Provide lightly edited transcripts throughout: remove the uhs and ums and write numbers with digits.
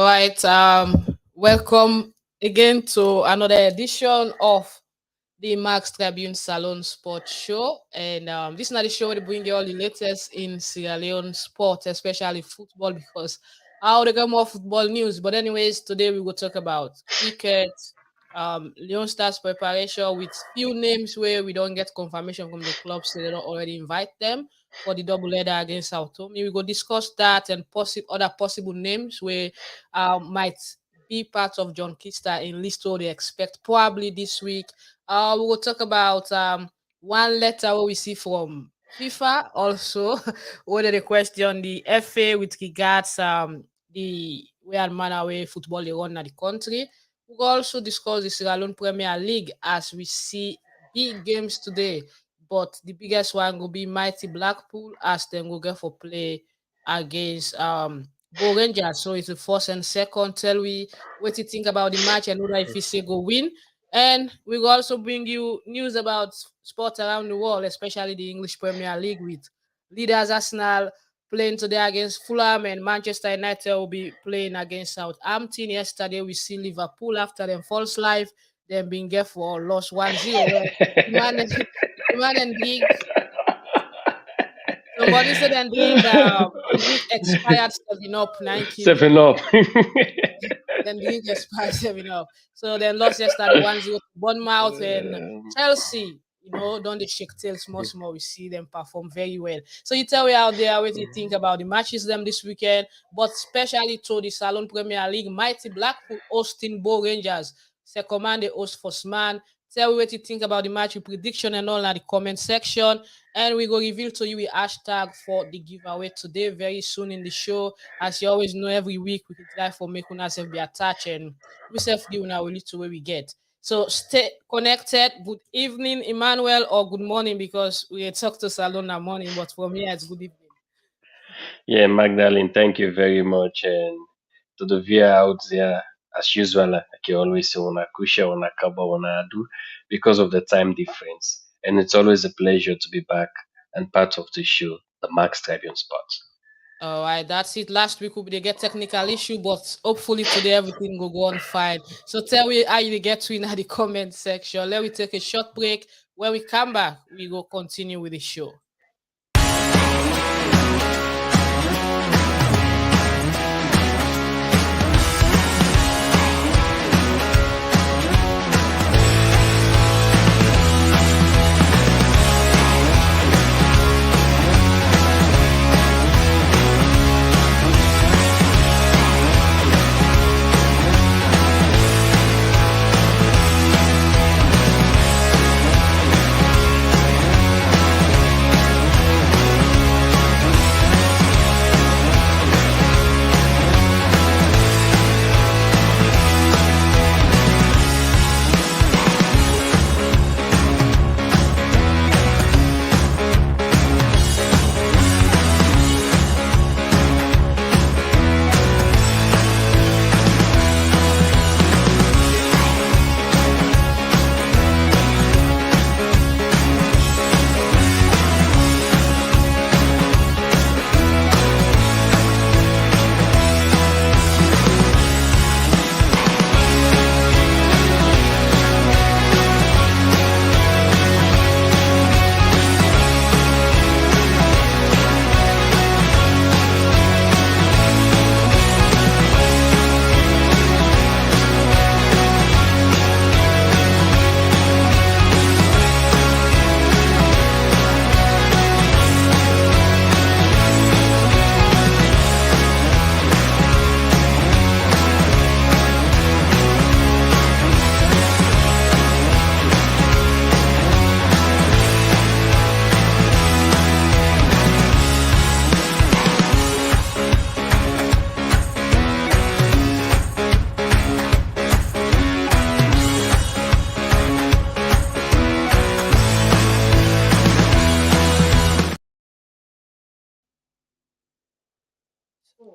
right. Welcome again to another edition of the Max Tribune Salone Sports Show. And this is not the show where they bring you all the latest in Sierra Leone sports, especially football, because I want to get more football news. But anyways, today we will talk about cricket, Leon Stars preparation with few names where we don't get confirmation from the club, so they don't already invite them for the double header against Sao Tome. We will discuss that and other possible names where might be part of John Kister in list what they expect probably this week. We will talk about one letter we see from FIFA also. Whether the question the FA with regards the way and manner way football they run in the country. We'll also discuss the Sierra Leone Premier League as we see big games today. But the biggest one will be Mighty Blackpool as them will get for play against Bo Rangers. So it's the first and second. Tell we what you think about the match and whether if you say go win. And we will also bring you news about sports around the world, especially the English Premier League with leaders Arsenal playing today against Fulham and Manchester United will be playing against Southampton. Yesterday we see Liverpool after them false life, then being get for lost 1-0. Well, the man, the man and drink. Somebody said and drink expired 7 up 9 kilo. 7 up. Then the English passed 7 up. So then lost yesterday 1-0 to Bournemouth and Chelsea. Don't they shake tails more. We see them perform very well. So you tell me out there what you think about the matches them this weekend, but especially to the Salone Premier League, Mighty Blackpool hosting Bo Rangers. Second man, the host first man. Tell me what you think about the match, your prediction and all in the comment section. And we go reveal to you a hashtag for the giveaway today, very soon in the show. As you always know, every week we can try for making ourselves be attached and we self give now we lead to where we get. So stay connected. Good evening, Emmanuel, or good morning because we talk to Salona morning, but for me it's good evening. Yeah, Magdalene, thank you very much. And to the viewer out there, as usual, like you always say, una kusha, una kaba, una adu, because of the time difference. And it's always a pleasure to be back and part of the show, the Max Tribune Sports. All right, that's it. Last week we get technical issue, but hopefully today everything will go on fine. So tell me how you get to in the comment section. Let me take a short break. When we come back, we will continue with the show.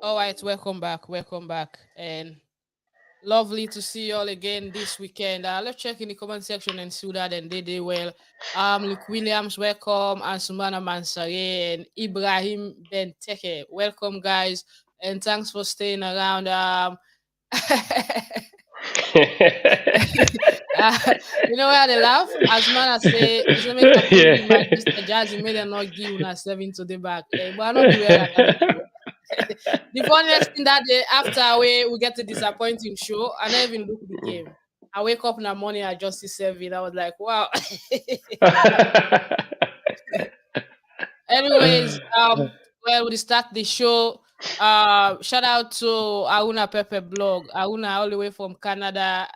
All right, welcome back, and lovely to see you all again this weekend. Let's check in the comment section and see that and they did well. Luke Williams, welcome, and Sumana Mansare and Ibrahim Ben Teke, welcome guys, and thanks for staying around. uh, you know why they laugh? As man I say make a pull me Yeah. match Mr. Jazzy made them not give una 7 to the back. But I not be where I got it go. The funniest thing that day after we get a disappointing show, I never even look the game. I wake up in the morning, I just see 7. I was like, wow. Anyways, well, we start the show. Shout out to Auna Pepe blog. Auna all the way from Canada.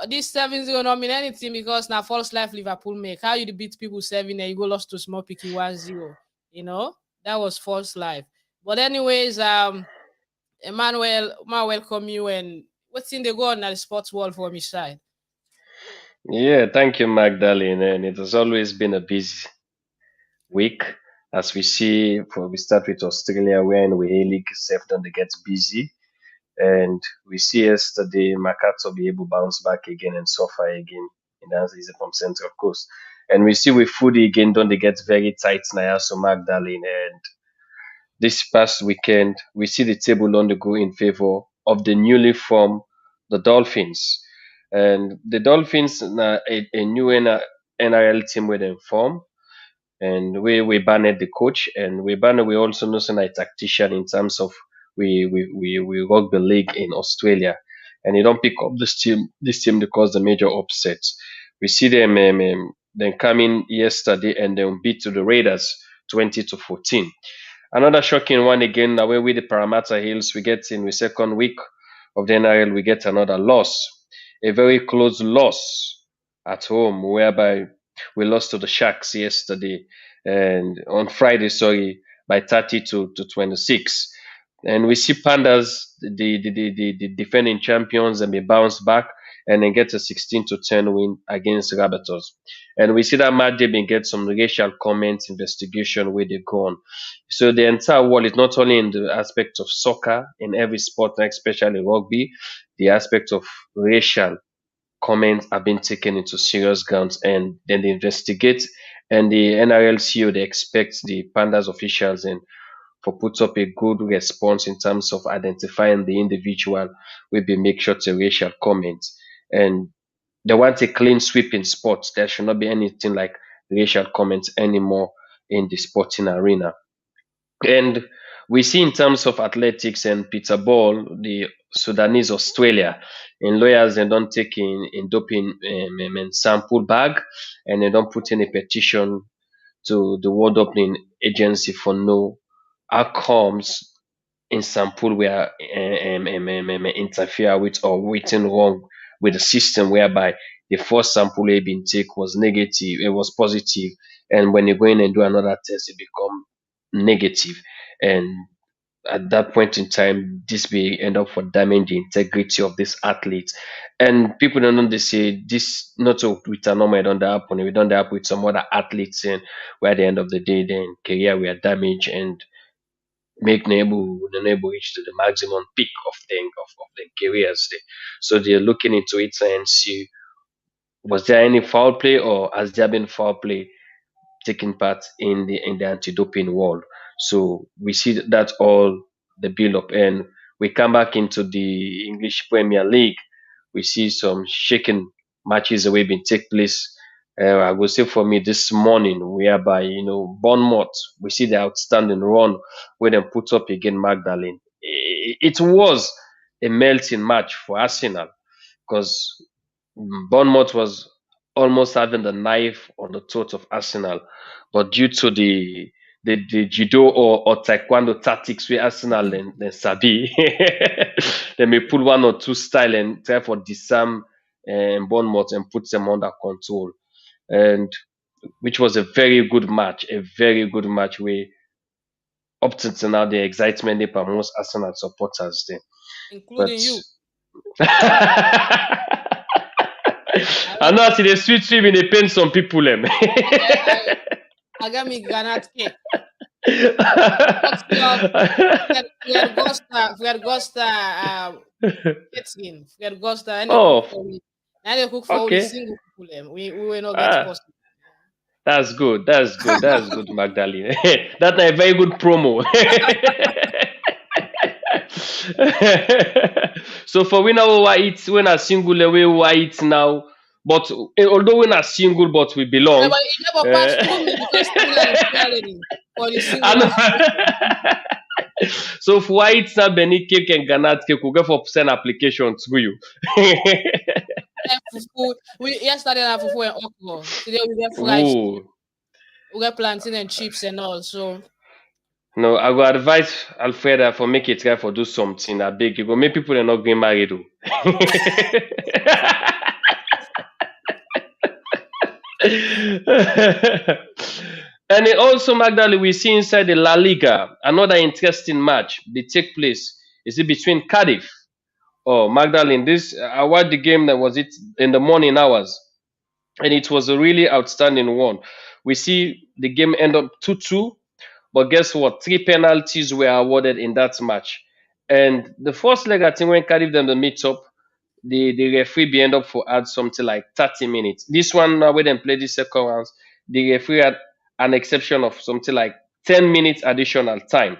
This 7-0 not mean anything because now false life Liverpool make. How you beat people 7 and you go lost to small picky 1-0. You know? That was false life. But anyways, Emmanuel, I welcome you and what's in the go on at the sports world for me side? Yeah, thank you, Magdalene. And it has always been a busy week. As we see, we start with Australia, where in we league safe don't get busy. And we see yesterday Makato be able to bounce back again and suffer again in the season from Central Coast. And we see with Foodie again, don't they get very tight now, so Magdalene. And this past weekend, we see the table on the go in favor of the newly formed the Dolphins. And the Dolphins, a new NRL team with them form and we banned the coach and we also know some like tactician in terms of we rugby league in Australia and they don't pick up this team to cause the major upsets. We see them coming yesterday and then beat to the Raiders 20-14. Another shocking one again away with the Parramatta Hills. We get in the second week of the NRL, we get another loss, a very close loss at home, whereby we lost to the Sharks yesterday and on Friday, sorry, by 30 to 26. And we see Pandas, the defending champions, and they bounce back and then get a 16-10 win against Rabbitohs. And we see that Matt Debin get some racial comments investigation where they go on. So the entire world is not only in the aspect of soccer in every sport, especially rugby, the aspect of racial comments have been taken into serious grounds and then they investigate and the NRL CEO they expect the Pandas officials and for put up a good response in terms of identifying the individual will be make sure to racial comments and they want a clean sweep in sports. There should not be anything like racial comments anymore in the sporting arena. And we see in terms of athletics and Peter Ball, the Sudanese Australia, and lawyers they don't take in doping sample bag and they don't put in a petition to the World Doping Agency for no outcomes in sample where interfere with or written wrong with the system whereby the first sample they been take was negative, it was positive, and when you go in and do another test, it become negative. And at that point in time, this may end up for damaging the integrity of this athlete. And people don't know they say this not so with a normal don't happen. We don't happen with some other athletes and where at the end of the day then career we are damaged and make Nebo reach to the maximum peak of the careers there. So they're looking into it and see was there any foul play or has there been foul play taking part in the anti-doping world. So we see that all the build up and we come back into the English Premier League. We see some shaking matches that have been take place. I will say for me this morning, whereby Bournemouth, we see the outstanding run where they put up again Magdalene. It was a melting match for Arsenal because Bournemouth was almost having the knife on the throat of Arsenal, but due to the judo or taekwondo tactics where Arsenal and Sabi, they may pull one or two style and try for disarm Bournemouth and put them under control. And which was a very good match, a very good match where up to now the excitement they for most Arsenal supporters there. But Including you. I I don't know know. as e dey sweet me dey pain some people dem. I got me granite cake. What's your Fred Gosta Fred Gosta and they cook Oh, for me. Now they cook for only okay. single people them. We will not get Ah, possible. that's good. That's good. That's good, Magdalene. That's a very good promo. So for we now we are single we are it now. But although we are single, but we Yeah, belong. but it never passed Uh, through me because still I'm feeling for the I single association. know. So for why it's not Benny cake and Granat cake, we go for send application through you. Then fufu, we yesterday na fufu and okra. Today we get fried chicken, Ooh. we get plantain and chips and all. So No, I go advise Alfreda for make it try for do something. I beg you go make people are not getting married. Oh. And then also, Magdalene, we see inside the La Liga another interesting match. They take place. Is it between Cardiff? Oh, Magdalene, this I watched the game that was it in the morning hours, and it was a really outstanding one. We see the game end up 2-2, but guess what? Three penalties were awarded in that match. And the first leg, I think, when Cardiff them the meet up, the referee be end up for add something like 30 minutes. This one now when they play the second round, the referee had an exception of something like 10 minutes additional time.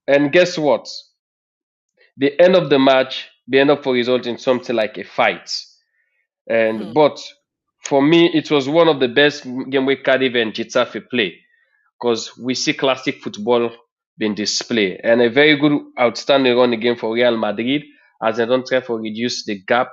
And guess what? The end of the match, they end up for result in something like a fight. hmm. And but for me, it was one of the best game we Cardiff and Getafe play because we see classic football being displayed and a very good, outstanding run again for Real Madrid as they don't try to reduce the gap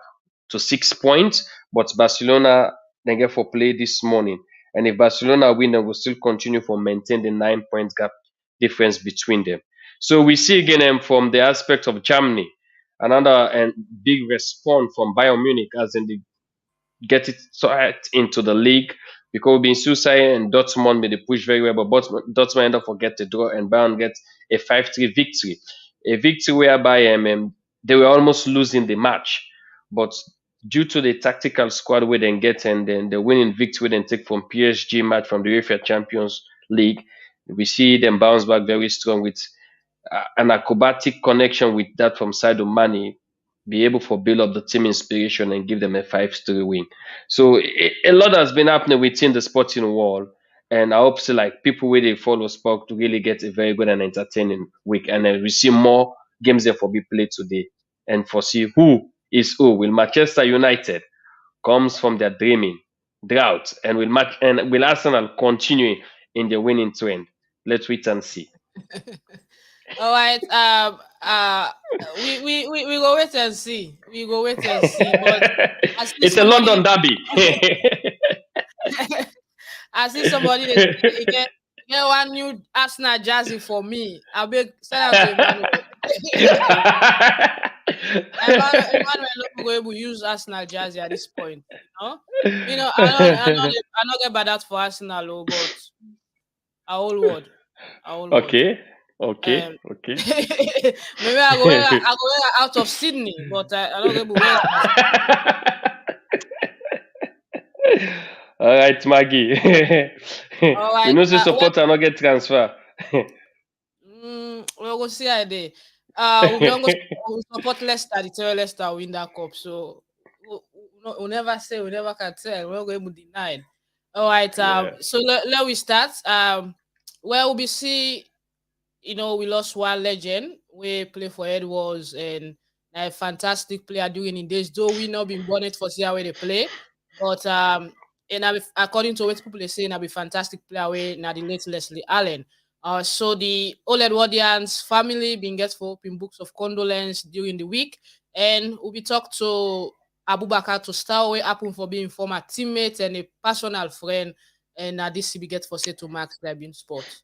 to 6 points. But Barcelona they get for play this morning, and if Barcelona win, they will still continue for maintain the 9 points gap difference between them. So we see again from the aspect of Germany, another and big response from Bayern Munich as in the get it right into the league because being suicide and Dortmund made the push very well, but Dortmund end up for get the draw and Bayern get a 5-3 victory. A victory whereby they were almost losing the match, but due to the tactical squad we then get and then the winning victory then take from PSG match from the UEFA Champions League, we see them bounce back very strong with an acrobatic connection with that from Sadio Mane, be able to build up the team inspiration and give them a 5-3 win. So a lot has been happening within the sporting world, and I hope so like people where they follow sport to really get a very good and entertaining week, and then we see more games there for be played today, and foresee who is who. Will Manchester United comes from their dreaming drought, and will Arsenal continue in the winning trend? Let's wait and see. All right. We go wait and see. We go wait and see. But I see It's a London somebody. derby. I see somebody that get one new Arsenal jersey for me. I'll be send out to Emmanuel. Emmanuel no go able use Arsenal jersey at this point. I not get bad that for Arsenal, but our whole world, our whole world. Okay, okay, Um, okay. maybe I go wear out of Sydney, but I don't able wear All right, Maggie. all You right. know, the supporter not get transfer. We'll go see how they. We don't go we support Leicester, the tell Leicester win that cup. So we never say, we never can tell. We're not going to deny. All right. Yeah. So let we start. Where we see, we lost one legend. We play for Edwards and a fantastic player doing in this. Though we not been born it for see how they play, but according to what people they say, be fantastic player. We now the late Leslie Allen. So the Old Edwardians family been get for open books of condolence during the week, and we'll be talk to Abubakar to start away happen for being former teammate and a personal friend, and this will be get for say to Max Tribune Sports.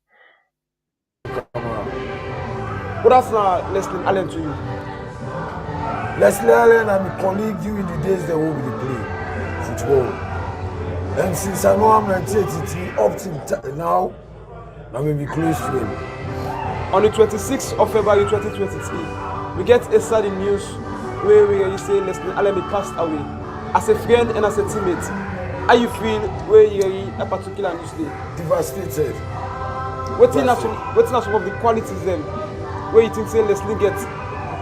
Good afternoon, Leslie Allen to you. Leslie Allen, I'm a colleague during the days that we will play football. And since I know I'm 1983 up till now, I'm a close friend. On the 26th of February 2023, we get a sad news where we say Leslie Allen passed away. As a friend and as a teammate, how you feel where you are a particular news day? Devastated. Waiting at some of the qualities them where you think say Leslie gets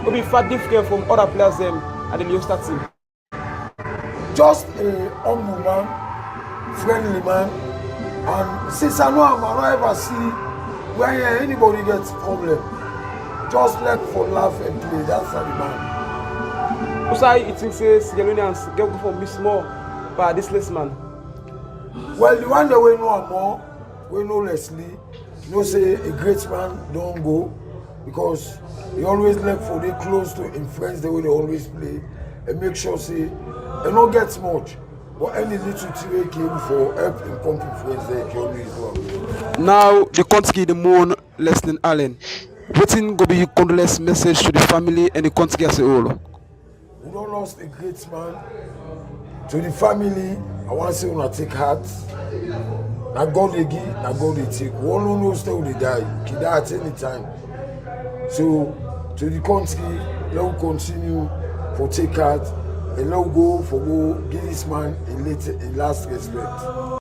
will be far different from other players them at the Leicester team. Just a humble man, friendly man, and since I know him, I don't ever see where anybody gets problem. just like for laugh and play. That's how the man. Also, you think say Sierra Leoneans get go for miss more by this list man. Well, the one that we know more, we know Leslie. You know, say a great man don't go because he always like for they close to influence the way they always play and make sure say they don't get much. But any little thing came for help and come influence they can always do. Now the country the moon Leslie Allen. Waiting go be your condolence message to the family and the country as a whole. We don't lost a great man. To the family, I want to say when I take heart. Na God they give, na God they take. We all know still they die. He die at any time. So to the country, let we continue for take heart and let we go for go give this man a last respect.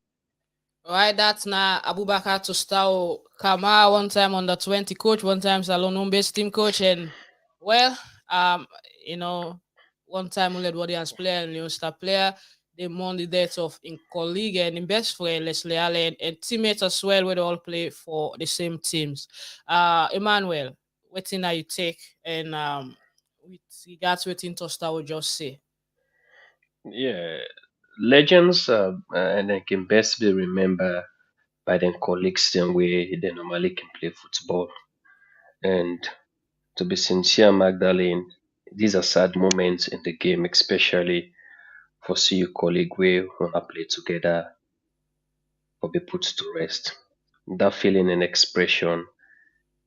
Right, that's now Abubakar to Stao Kama, one time under 20 coach, one time Salone based team coach, and well, um, you know, one time led Warriors player and Leon Star player. They mourn the death of in colleague and in best friend Leslie Allen and teammates as well, where they all play for the same teams. Emmanuel, what thing you take and with regards to what Tosta will just say. Yeah, legends, and they can best be remembered by their colleagues the way they normally can play football. And to be sincere, Magdalene, these are sad moments in the game, especially for see your colleague where wanna play together or be put to rest. That feeling and expression,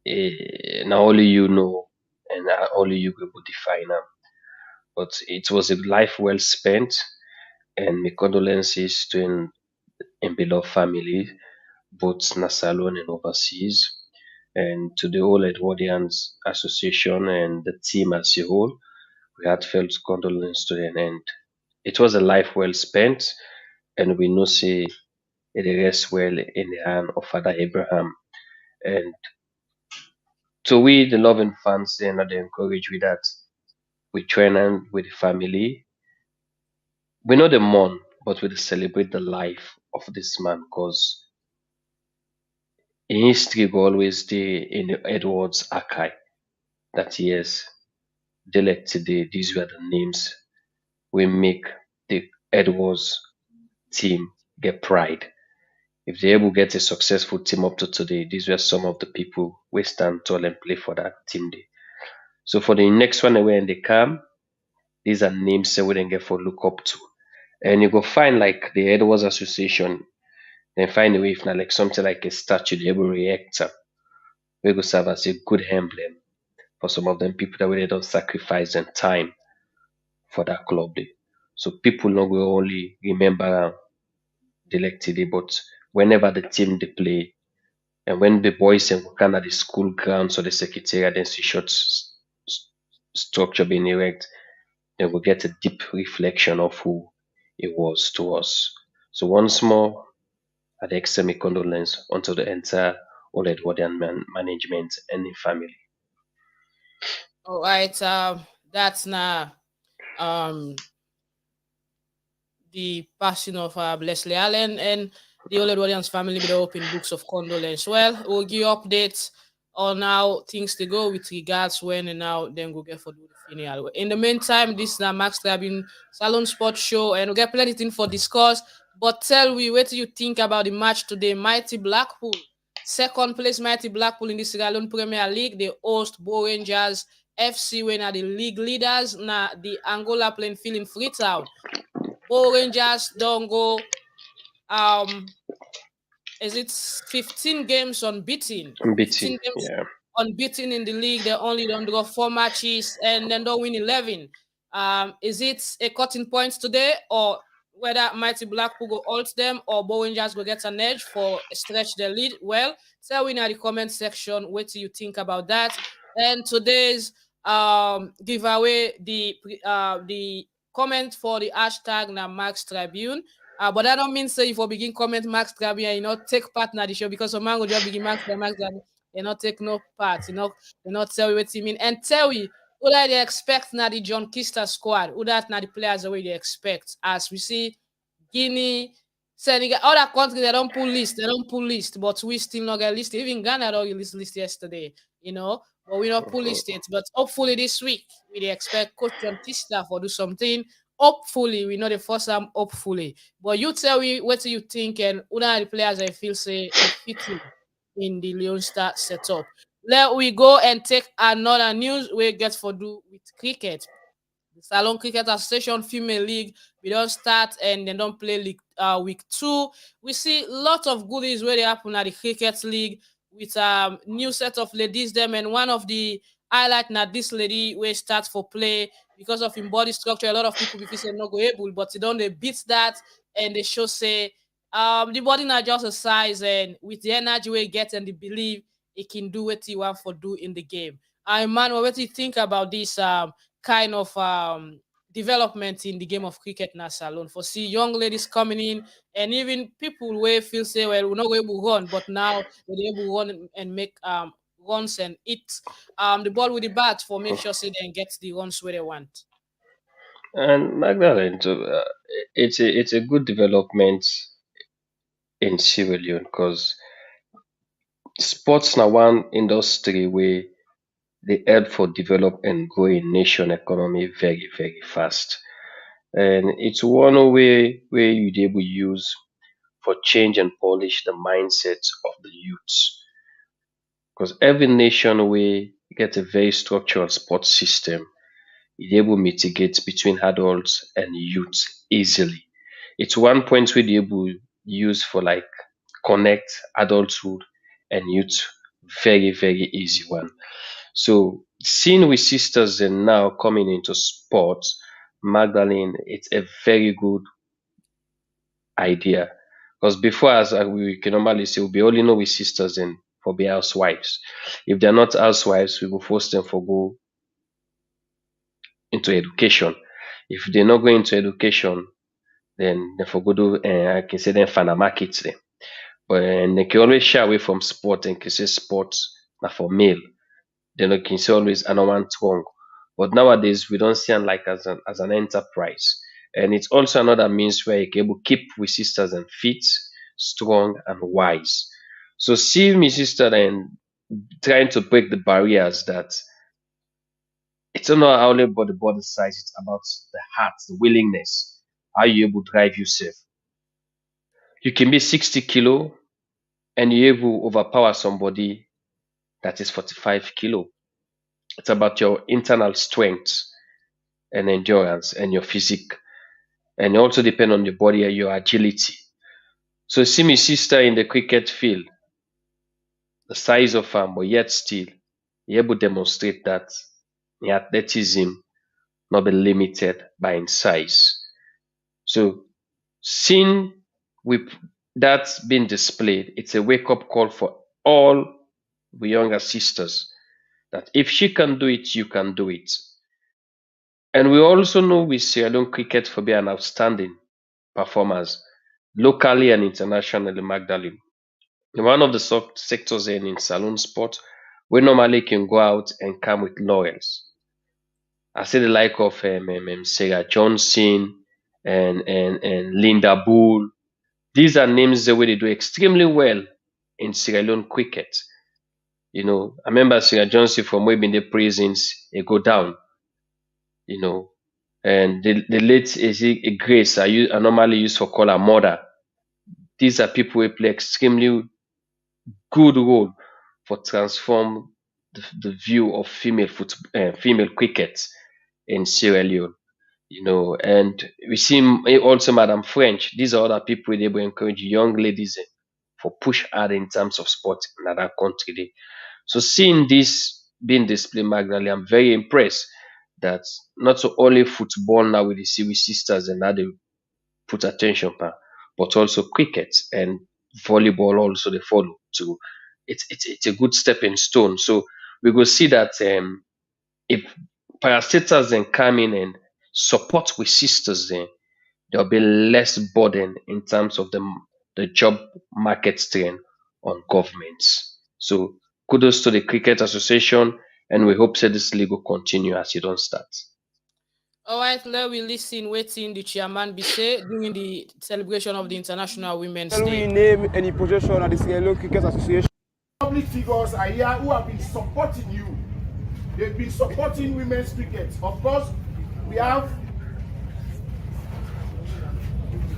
now only you know, and only you will define them. But it was a life well spent, and my condolences to in beloved family, both Nasalon and overseas, and to the whole Edwardians Association and the team as a whole. We heartfelt condolence to them, and it was a life well spent, and we know say it rests well in the hand of Father Abraham. And to we, the loving fans, then they encourage with that. We train and with the family. We know the mourn, but we celebrate the life of this man because in history go always stay in the Edwards archive that yes, they like today, these were the names we make the Edwards team get pride. If they able get a successful team up to today, these were some of the people we stand tall and play for that team day. So for the next one when they come, these are names that we then get for look up to. And you go find like the Edwards Association, then find a way if not like something like a statue, they able react we go serve as a good emblem for some of them people that really don't sacrifice and time for that club day. So people not will only remember the elected day, but whenever the team they play and when the boys and kind of the school grounds or the secretariat then see short structure being erect, then we get a deep reflection of who it was to us. So once more, I extend my condolence unto the entire Old Edwardian management and the family. All right, that's now um the passing of Leslie Allen and the Old Williams family with the open books of condolence. Well, we'll give you updates on how things to go with regards when and now then we'll get for the funeral. In the meantime, this is the Max Tribune Salone Sports Show and we'll get plenty thing for discuss. But tell me, what do you think about the match today? Mighty Blackpool. Second place, Mighty Blackpool in the Sierra Leone Premier League. They host Bo Rangers FC when are the league leaders. Now the Angola playing field in Freetown. Bo Rangers don't go. Um, is it 15 games unbeaten? Unbeaten, 15 games yeah. unbeaten in the league. They only don't go 4 matches and then don't win 11. Is it a cutting points today or whether Mighty Blackpool go alt them or Bo Rangers go get an edge for stretch their lead? Well, tell me in the comment section what do you think about that. And today's giveaway the comment for the hashtag na Max Tribune. But that don't mean say if we begin comment Max Tribune, take part in the show because some man will just begin Max Tribune, not take no part, they not tell you what you mean. And tell you who that they expect now the John Kister squad, who that now the players the way they expect. As we see Guinea, Senegal, other countries they don't pull list, but we still not get list. Even Ghana don't release list yesterday, but we not police it. But hopefully this week we dey expect Coach John Tista for do something. Hopefully we know the first time. Hopefully, but you tell me what do you think and who are the players I feel say it fitting in the Leon Star setup. Let we go and take another news we get for do with cricket. The Salone Cricket Association Female League, we don't start and they don't play league week 2. We see lots of goodies where they happen at the cricket league with new set of ladies them, and one of the highlight now this lady where starts for play because of in body structure. A lot of people before say not go able, but they don't they beat that and they show say the body not just a size, and with the energy we get and the belief it can do what you want for do in the game. Emmanuel, what do you think about this kind of development in the game of cricket now Salone for see young ladies coming in, and even people where feel say well we're not able to run, but now they're able to run and make runs and hit the ball with the bat for make sure say they get the runs where they want. And Magdalene, it's a good development in Sierra Leone because sports now one industry where they help for develop and grow a nation economy very very fast, and it's one way where you'd able use for change and polish the mindsets of the youths. Because every nation we get a very structured sports system, it able mitigate between adults and youth easily. It's one point we able use for like connect adulthood and youth very very easy one. So seeing we sisters and now coming into sports, Magdalene, it's a very good idea. Because before, as we can normally say, we only know we sisters and for be housewives. If they're not housewives, we will force them for go into education. If they're not going into education, then they for go do I can say then find a market there. But they can always shy away from sport and can say sports now for male. Then can say always I don't want wrong. But nowadays we don't see it like as an enterprise. And it's also another means where you can able keep with sisters and fit, strong and wise. So see me sister and trying to break the barriers that it's not only about the body size, it's about the heart, the willingness. How you able to drive yourself. You can be 60 kilo and you able to overpower somebody that is 45 kilo. It's about your internal strength and endurance and your physique. And it also depend on your body and your agility. So see me sister in the cricket field, the size of but yet still, he able to demonstrate that the athleticism not be limited by in size. So seeing with that being displayed, it's a wake up call for all the younger sisters that if she can do it, you can do it. And we also know with Sierra Leone cricket for being an outstanding performers locally and internationally, Magdalene. One of the sectors in Salone sport, we normally can go out and come with laurels. I see the like of Sarah Johnson and Linda Bull. These are names that way they do extremely well in Sierra Leone cricket. I remember Sarah Johnson from way in the prisons, they go down, you know, and the late is Grace I normally use for call her mother. These are people who play extremely good role for transform the view of female cricket in Sierra Leone. And we see also Madam French. These are other people they will encourage young ladies for push hard in terms of sport in other country. So seeing this being displayed, Magdalene, I'm very impressed that not so only football now with the see with sisters and now they put attention pa, but also cricket and volleyball also they follow too. It's a good stepping stone. So we will see that if parastatals then come in and support with sisters then there'll be less burden in terms of the job market strain on governments. So kudos to the Cricket Association, and we hope that this league will continue as it don't start. All right, let we listen waiting the chairman be say during the celebration of the International Women's Tell we Day. name any position at the Sierra Leone Cricket Association. Public figures are here who have been supporting you They've been supporting women's cricket. Of course, we have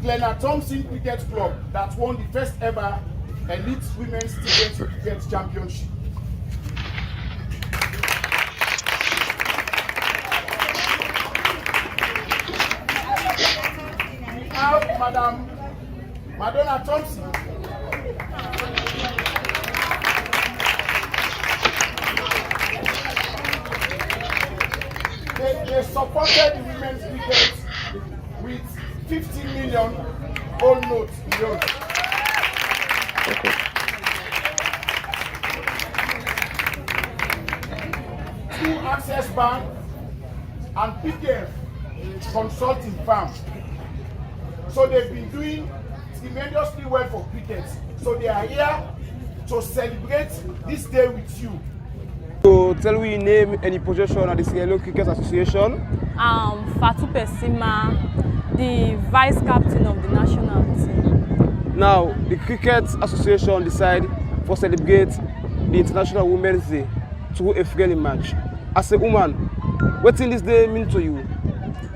Konneh Thompson Cricket Club that won the first ever elite women's cricket championship. We have Madam Madonna Thompson. They supported the women's cricket with 50 million old notes loans. Two Access Bank and PKF consulting firm. So they've been doing tremendously well for cricket. So they are here to celebrate this day with you. So tell me your name and your position at the Sierra Leone Cricket Association. Fatou Pessima, the vice captain of the national team. Now, the Cricket Association decide to celebrate the International Women's Day through a friendly match. As a woman, what does this day mean to you?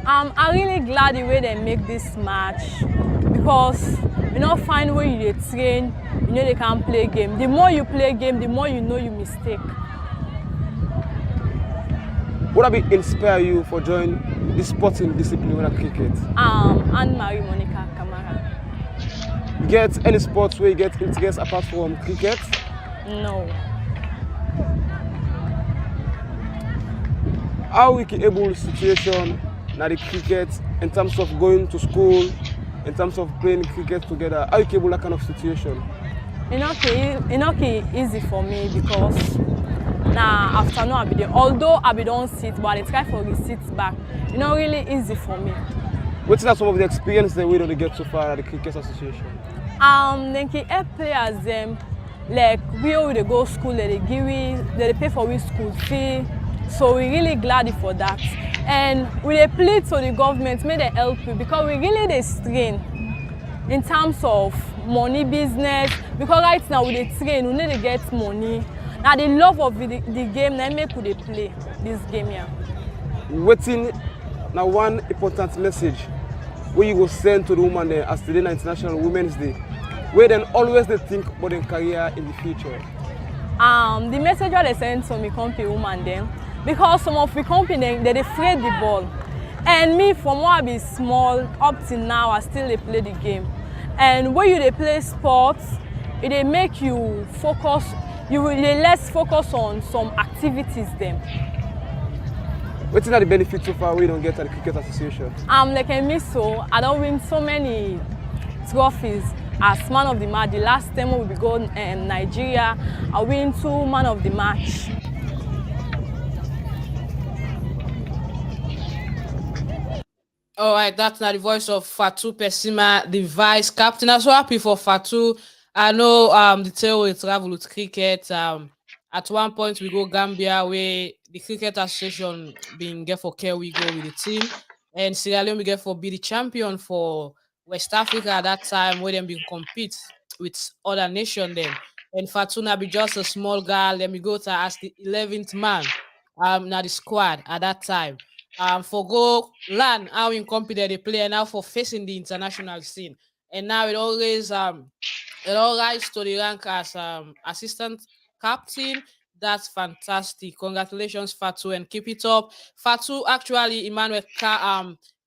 I'm really glad the way they make this match because you know find where you train, you know they can play game. The more you play game, the more you know you mistake. What have inspired you for joining this sporting discipline like cricket? Anne-Marie Monica Camara. You get any sports where you get interest apart from cricket? No. How we can able situation now the cricket in terms of going to school, in terms of playing cricket together? How you can able that kind of situation? It's not easy for me because now afternoon I be there. Although I be don't sit, but I try for the sit back. It's not really easy for me. What are some of the experience that we don't get so far at the Cricket Association? Then can help players them like we already go school, they pay for we school fee. So we're really glad for that. And we play to the government, may they help you because we really they strain in terms of money business. Because right now we train, we need to get money. Now the love of the game, they make they play this game here. Waiting now one important message where you go send to the woman there as today International Women's Day, where then always they think about their career in the future. The message that they send to me company woman then, because some of the company they afraid the ball. And me from when I be small up till now I still they play the game. And when you play sports, it make you focus, you will less focus on some activities then. What are the benefits so far we don't get at the Cricket Association? Like me so, I don't win so many trophies as man of the match. The last time we go Nigeria, I win 2 man of the match. All right, that's now the voice of Fatou Pessima, the vice captain. I'm so happy for Fatou. I know the tale will travel with cricket. At one point we go Gambia where the Cricket Association being get for care we go with the team. And Sierra Leone we get for be the champion for West Africa at that time where them be compete with other nation then. And Fatou now be just a small girl. Then we go to as the 11th man now the squad at that time. For go learn how incompetent they play and now for facing the international scene. And now it all rise to the rank as assistant captain. That's fantastic. Congratulations, Fatou, and keep it up. Fatou, actually, Emmanuel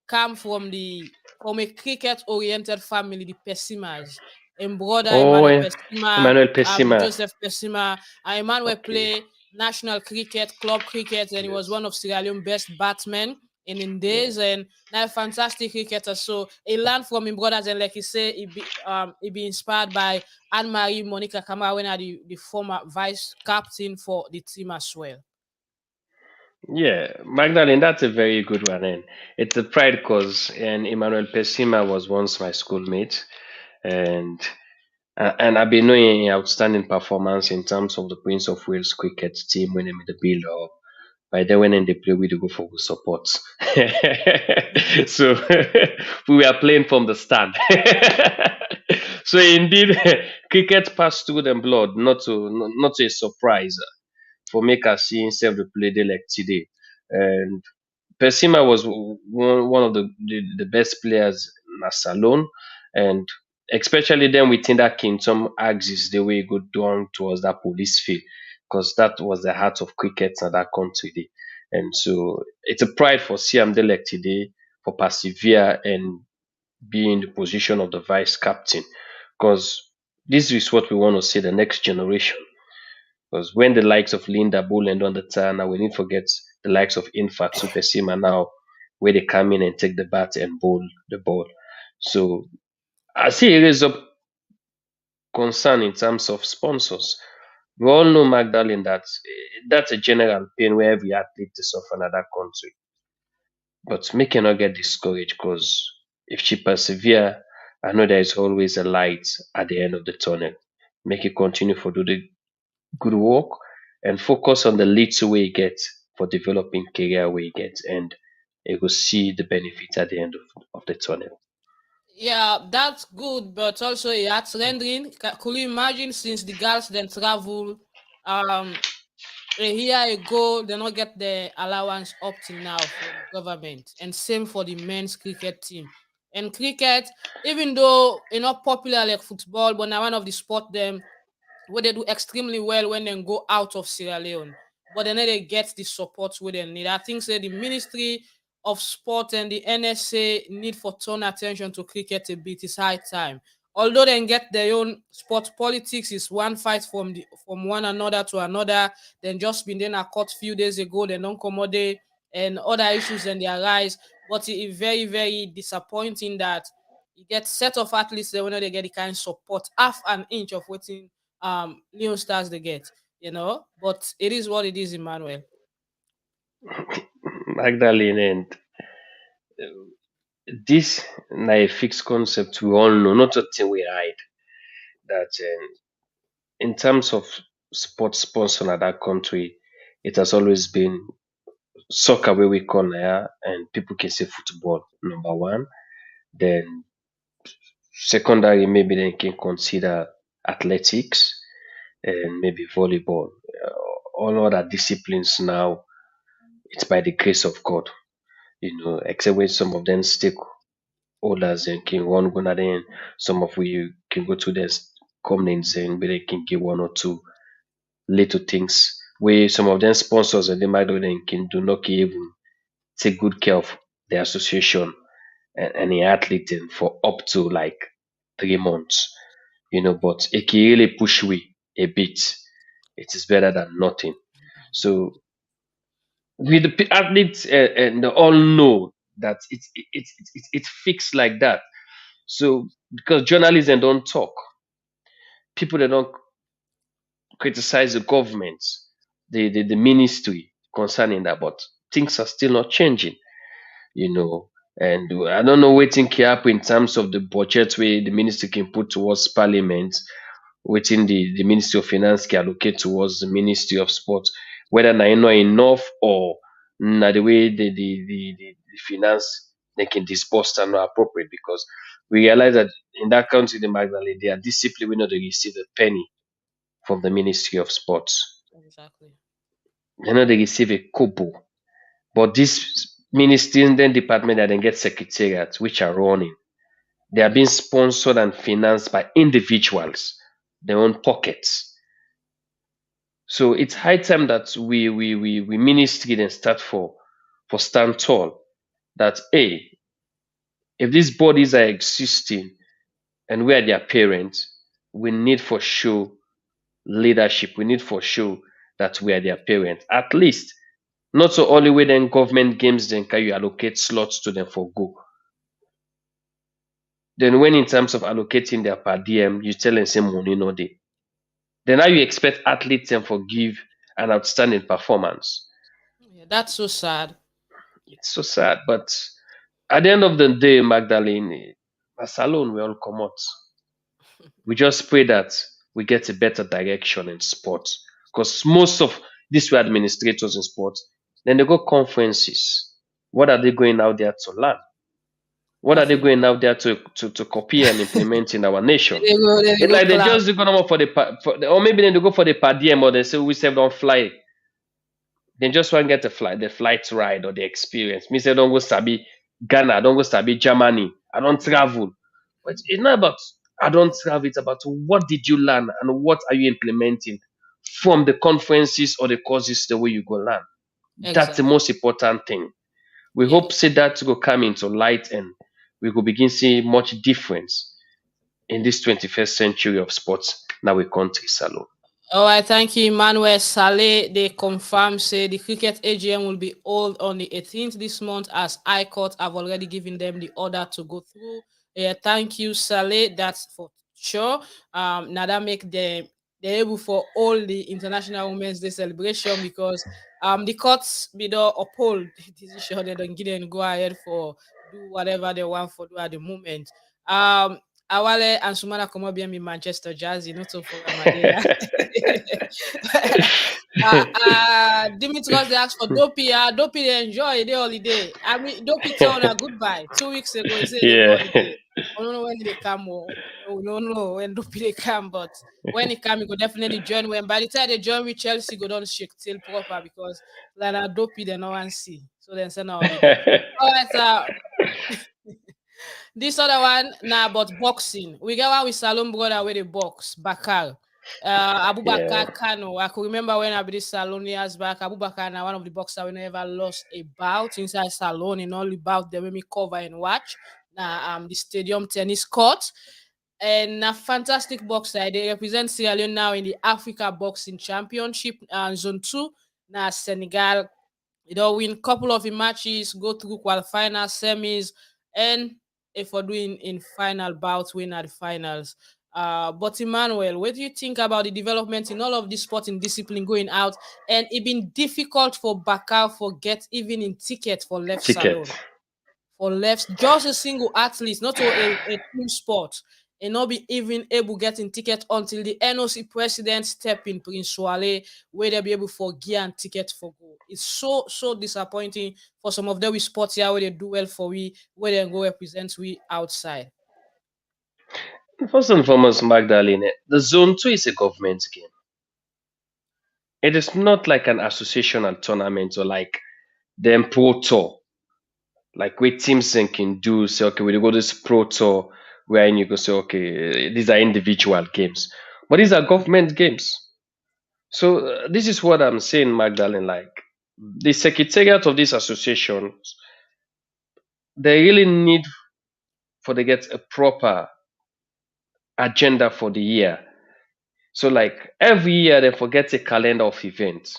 come from a cricket-oriented family, the Pessimas. And brother Emmanuel Pessima, Emmanuel Pessima. Joseph Pessima. Emmanuel play national cricket, club cricket, and he was one of Sierra Leone's best batsmen in days, and now a fantastic cricketer. So he learned from his brothers, and like he said, he be inspired by Anne-Marie Monica Camara, when the former vice captain for the team as well. Yeah, Magdalene, that's a very good one. And it's a pride cause. And Emmanuel Pessima was once my schoolmate. And I've been knowing outstanding performance in terms of the Prince of Wales cricket team when they made the build up. By then, when they play, we do go for support. So we were playing from the stand. So indeed, cricket passed through them blood, not a surprise. for make us see himself to play day like today. And Persima was one of the best players in Salone, and especially then within that kingdom axis, the way he go down towards that police field, because that was the heart of cricket in that country. Dey. And so it's a pride for Siam Delek today for persevere and be in the position of the vice captain, because this is what we want to see the next generation. Because when the likes of Linda Bull and on the turn, now we need to forget the likes of Infat Super Sima now, where they come in and take the bat and bowl the ball. So I see areas of concern in terms of sponsors. We all know, Magdalene, that that's a general pain where every athlete is of another country. But make her not get discouraged, because if she persevere, I know there is always a light at the end of the tunnel. Make it continue for do the good work and focus on the little way you get for developing career way you get, and you will see the benefit at the end of the tunnel. Yeah, that's good, but also it's rendering. Could you imagine since the girls then travel a year ago, they not get the allowance up till now from government, and same for the men's cricket team. And cricket, even though not popular like football, but now one of the sport them where they do extremely well when they go out of Sierra Leone, but then they get the support where they need. I think say the Ministry of Sport and the NSA need for turn attention to cricket a bit. It's high time. Although they get their own sport politics is one fight from one another to another. Then just been in a court few days ago, they don't accommodate and other issues then they arise. But it is very, very disappointing that you get set of athletes that when they get the kind of support, half an inch of waiting Leon Stars they get, But it is what it is, Emmanuel. Magdalene, and this na a fixed concept we all know, not a thing we hide. That in terms of sports sponsor in that country, it has always been soccer where we call Konneh, and people can say football number one. Then secondary, maybe they can consider athletics and maybe volleyball. All other disciplines now, it's by the grace of God, except when some of them stakeholders and can one go then some of we can go to their comments and maybe they can give one or two little things where some of them sponsors and they might do then can do not even take good care of the association and the athlete and for up to like 3 months, but it can really push we a bit. It is better than nothing. So with the athletes and they all know that it's fixed like that. So because journalism don't talk, people that don't criticize the government, the ministry concerning that, but things are still not changing, you know. And I don't know what can happen in terms of the budget where the ministry can put towards parliament, within the Ministry of Finance can allocate towards the Ministry of Sport, whether na not enough or na the way the finance they can disburse are not appropriate, because we realize that in that country, the Magdalene, they are disciplined when they receive a penny from the Ministry of Sports. Exactly. They know they receive a kobo. But this ministry and then department that then get secretariats which are running, they are being sponsored and financed by individuals, their own pockets. So it's high time that we ministry then start for stand tall. That if these bodies are existing and we are their parents, we need for sure leadership. We need for sure that we are their parents. At least not so only way then government games then can you allocate slots to them for go. Then when in terms of allocating their per diem, you tell them say money no day. Then how you expect athletes and forgive an outstanding performance? Yeah, that's so sad. It's so sad. But at the end of the day, Magdalene, as alone we all come out. We just pray that we get a better direction in sports. Because most of these were administrators in sports, then they go conferences. What are they going out there to learn? What are they Nothing. going out there to copy and implement in our nation? They go It's like they clap. just go for or maybe then they go for the per diem, or they say we self don't fly They just want to get the flight ride or the experience. Me say don't go sabi Ghana, don't go sabi Germany. I don't travel. But it's not about I don't travel. It's about what did you learn and what are you implementing from the conferences or the courses the way you go learn. That's the Exactly. most important thing. We Yeah. hope say that will come into light and we will begin see much difference in this 21st century of sports now we country Salone. All right, thank you, Emmanuel Saleh. They confirm say the cricket AGM will be held on the 18th this month as High Court have already given them the order to go through. Yeah, thank you, Saleh. That's for sure. Now that make them they're able for all the International Women's Day celebration because the courts be don't uphold the decision. They don't give them go ahead for do whatever they want for do at the moment. Awale and Sumana come up here in Manchester Jazz, you know, to for Ramadea. Dimitrios they asked for Dopey. Dopey they enjoy the holiday. I mean, Dopey told her goodbye 2 weeks ago. He said they go Yeah. holiday. I don't know when they come. We don't know when Dopey they come, but when he come, he could definitely join. When by the time they join with Chelsea, go don't shake till proper because like Dopey they no one see. So then send a holiday. All right, this other one, nah, but boxing. We get one with Salon brother with the box, Bakar. Yeah. Abubakar Kano. I could remember when I be this Salon years back. Abubakar now one of the boxers we never lost a bout inside Salon and only bout they make me cover and watch. Now the stadium tennis court. And a fantastic boxer. They represent Sierra Leone now in the Africa Boxing Championship Zone 2. Now Senegal win couple of the matches, go through quarterfinals, semis, and if we're doing in final bout, win at the finals. But Emmanuel, what do you think about the development in all of this sporting discipline going out and it been difficult for Bakar for get even in ticket for left Ticket. salon? For left, just a single athlete, not a team sport, and not be even able getting ticket until the NOC president step in Prince Swale, where they'll be able for gear and ticket for go. It's so disappointing for some of them with sports here where they do well for we, where they go represent we outside. First and foremost, Magdalene, the Zone 2 is a government game. It is not like an associational tournament or like the Pro Tour, like where teams can do, say, okay, we go this Pro Tour, where you go say, okay, these are individual games. But these are government games. So this is what I'm saying, Magdalene, like the secretariat of this association, they really need for they get a proper agenda for the year. So like every year they forget a calendar of events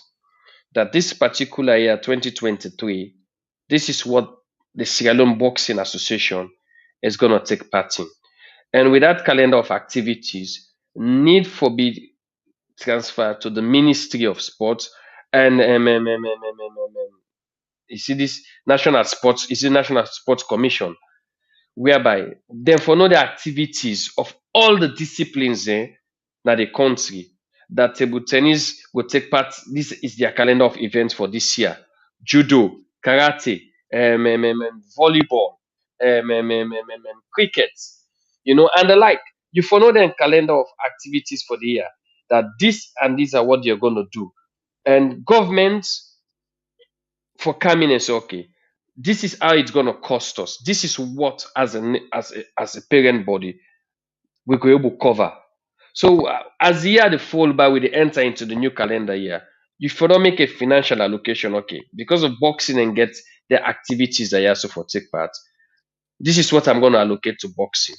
that this particular year, 2023, this is what the Sierra Leone Boxing Association is gonna take part in. And with that calendar of activities, need for be transferred to the Ministry of Sports and you see this National Sports, is the National Sports Commission whereby dem for know the activities of all the disciplines na the country that table tennis go take part. This is their calendar of events for this year: judo, karate, volleyball, cricket, and the like. You for know the calendar of activities for the year that this and these are what you're going to do, and governments for coming and say, okay, this is how it's gonna cost us. This is what as a parent body we could able cover. So as the year they fall by we they enter into the new calendar year, you for not make a financial allocation, okay, because of boxing and get the activities that you also for take part. This is what I'm gonna allocate to boxing.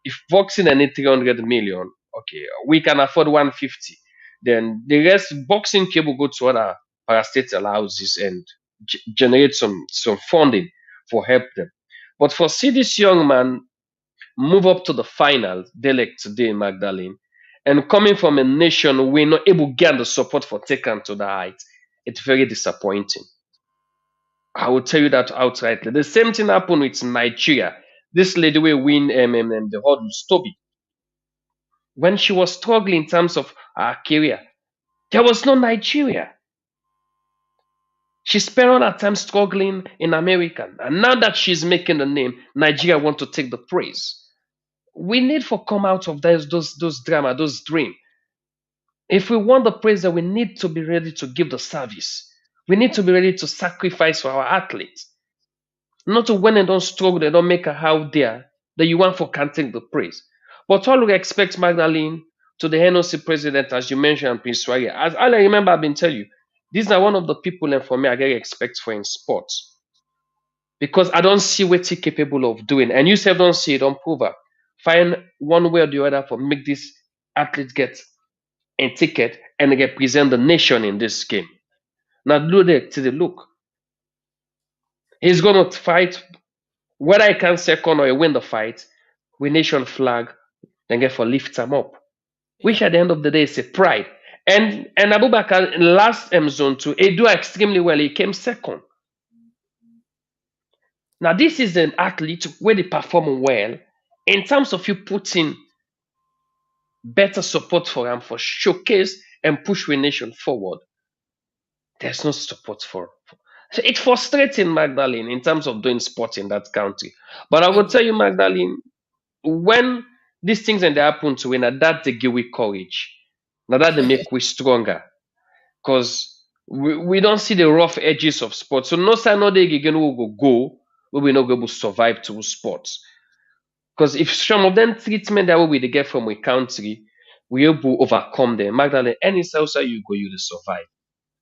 If boxing I need 300 million, okay, we can afford 150. Then the rest boxing cable go to other parastatal houses and generate some funding for help them. But for see this young man move up to the final, Delek today in Magdalene, and coming from a nation we're not able to get the support for taken to the height, it's very disappointing. I will tell you that outrightly. The same thing happened with Nigeria. This lady will win the hurdles, Toby. When she was struggling in terms of her career, there was no Nigeria. She spent all her time struggling in America. And now that she's making the name, Nigeria want to take the praise. We need for come out of those drama, those dream. If we want the praise, then we need to be ready to give the service. We need to be ready to sacrifice for our athletes. Not to when they don't struggle, they don't make a how there, that you want for can't take the praise. But all we expect Magdalene to the NOC president, as you mentioned, Prince Swari. As all I remember, I've been telling you, these are one of the people and for me I get expect for in sports. Because I don't see what he capable of doing. And you say don't see it, don't prove it. Find one way or the other for make this athlete get a ticket and represent the nation in this game. Now look there to the look. He's gonna fight whether he can second or he win the fight, we nation flag, then get for lift him up. Which Yeah. at the end of the day is a pride. And Abubakar in last zone 2, he do extremely well. He came second. Now this is an athlete where they perform well in terms of you putting better support for him for showcase and push we nation forward. There's no support for. So it's frustrating, Magdalene, in terms of doing sports in that country. But I will tell you, Exactly. Magdalene, when these things and they happen to we, now that they give we courage. Now that they make we stronger. Because we don't see the rough edges of sports. So no say no day again we go, we will not be able to survive to sports. Because if some of them treatment that we get from a country, we able to overcome them. Magdalene, any salsa you go, you will survive.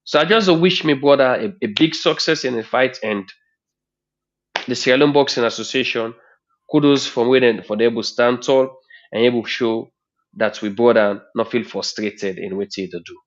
So I just Yeah. wish me brother a big success in the fight and the Sierra Leone Boxing Association, kudos for waiting for them to stand tall and able to show that we brother not feel frustrated in what they do.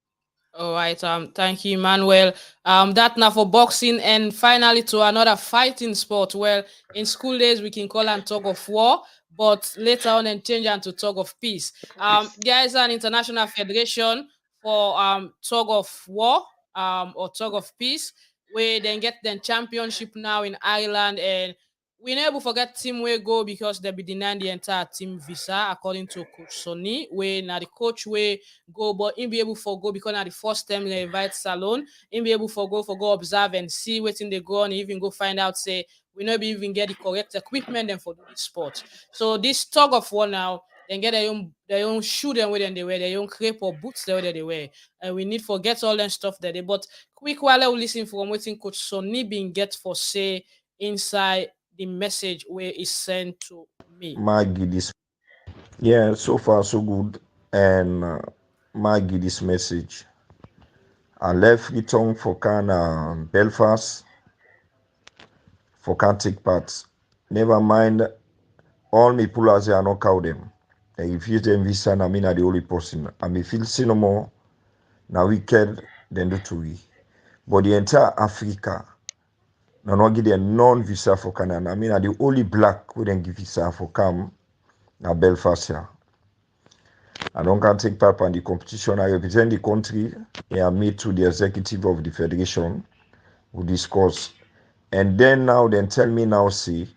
All right. Thank you, Emmanuel. That now for boxing, and finally to another fighting sport. Well, in school days we can call and tug of war, but later on and change and to tug of peace. There is an international federation for tug of war or tug of peace, where they get the championship now in Ireland, and we never forget team where go because they be denying the entire team visa according to Coach Sonny. Where now the coach way go, but him be able for go because now the first time they invite Salone, him be able for go observe and see what in they go on, even go find out say we not be even get the correct equipment then for do this sport. So this tug of war now, then get their own shoe them where they wear, their own crepe or boots there where they wear. And we need forget all that stuff that they but quick while we listen from waiting Coach Sonny being get for say inside the message where is sent to me. Maggie, this yeah, so far so good. And Maggie, this message. I left return for can Belfast for can take part. Never mind all me pullers are not cow them. They refuse them visa and I mean the only person. I may feel see no more now wicked than do to we. But the entire Africa now not give them non visa for Canada. I mean the only black we then give visa for come now Belfast here. I don't can take part in the competition. I represent the country and I meet to the executive of the federation who discuss. And then now then tell me now see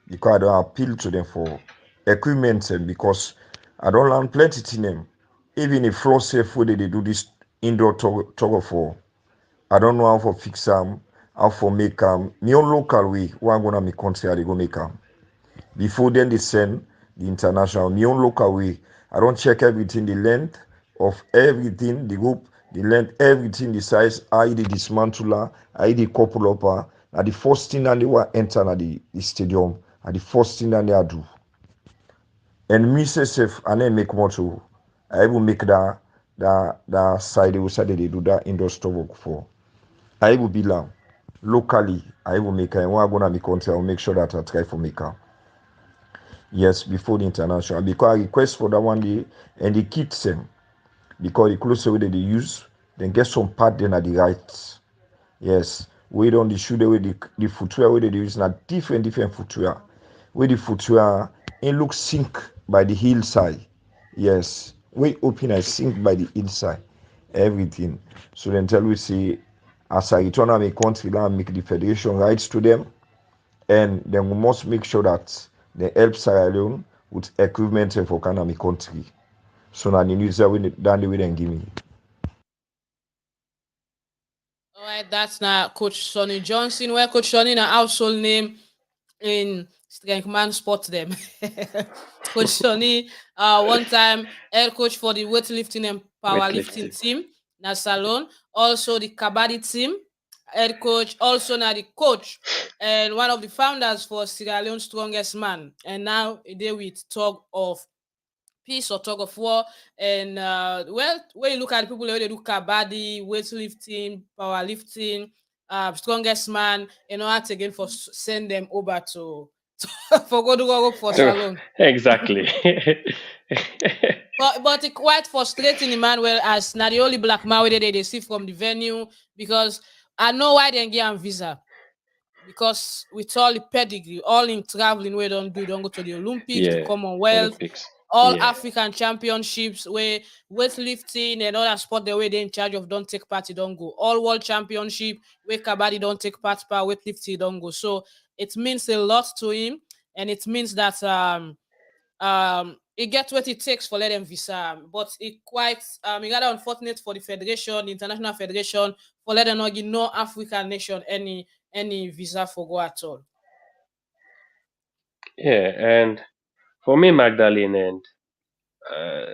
because I don't appeal to them for equipment because I don't learn plenty to them. Even if floor safe way they do this indoor tug of war, I don't know how to fix them, how to make them. Me own local way, one gonna me country, they go make them. Before then they send the international, me own local way. I don't check everything, the length of everything, the group, the length, everything, the size, I the dismantler, I the couple upper. Now the first thing that they want enter na the stadium, and the first thing that they do. And me say safe, and then make more too. I will make that side they will say they do that indoor stuff work for. I will be long. Locally, I will make and when I go to my country, I will make sure that I try for make her. Yes, before the international. Because I request for that one day and the kits them. Because the clothes that they use, then get some part then at the right. Yes. We on the shoe the footwear where they use na different footwear. Where the footwear it looks sink by the hillside. Yes. We open and sink by the hillside. Everything. So then tell we say as I return to my country now make the federation rights to them and then we must make sure that they help Sierra Leone with equipment for my country. So now the news that the way they give me. All right, that's now Coach Sonny Johnson. Where Coach Sonny a household name in Strengthman Sports them. Coach Sonny, one time head coach for the weightlifting and powerlifting Weightlifting. team, na Salone. Also the Kabaddi team, head coach, also now the coach, and one of the founders for Sierra Leone Strongest Man. And now they with talk of peace or tug of war. And well, when you look at the people they do kabaddi, weightlifting, powerlifting, strongest man, you know, that's again for send them over to, for go to work for So Salone. exactly. But it's quite frustrating, Emmanuel, as not the only black man where they see from the venue, because I know why they get a visa. Because with all the pedigree, all in traveling, we don't go to the Olympics, the Yeah, Commonwealth, Olympics. all Yeah, African championships where weightlifting and other sport the way they in charge of don't take part, you don't go. All world championship where kabaddi don't take part, weightlifting don't go. So it means a lot to him, and it means that it gets what it takes for let them visa. But it quite it rather unfortunate for the federation, the international federation, for let them not give no African nation any visa for go at all. yeah. And for me, Magdalene, and uh,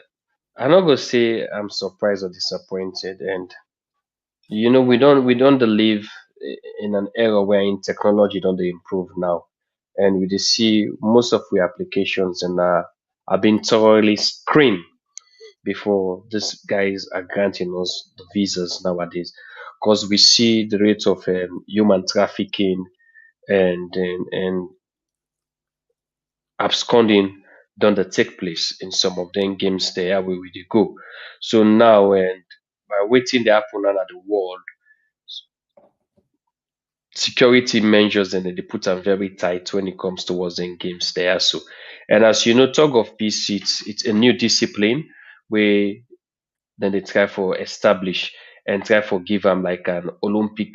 I'm not gonna say I'm surprised or disappointed. And we don't live in an era where in technology don't dey improve now, and we dey see most of the applications and are being thoroughly screened before these guys are granting us the visas nowadays, because we see the rate of human trafficking and absconding don dey take place in some of them games there where we dey go. So now, and by wetin dey happen now at the world, security measures and they put am very tight when it comes towards them games there. So, and as you know, tug of peace, it's a new discipline where then they try for establish and try for give them like an Olympic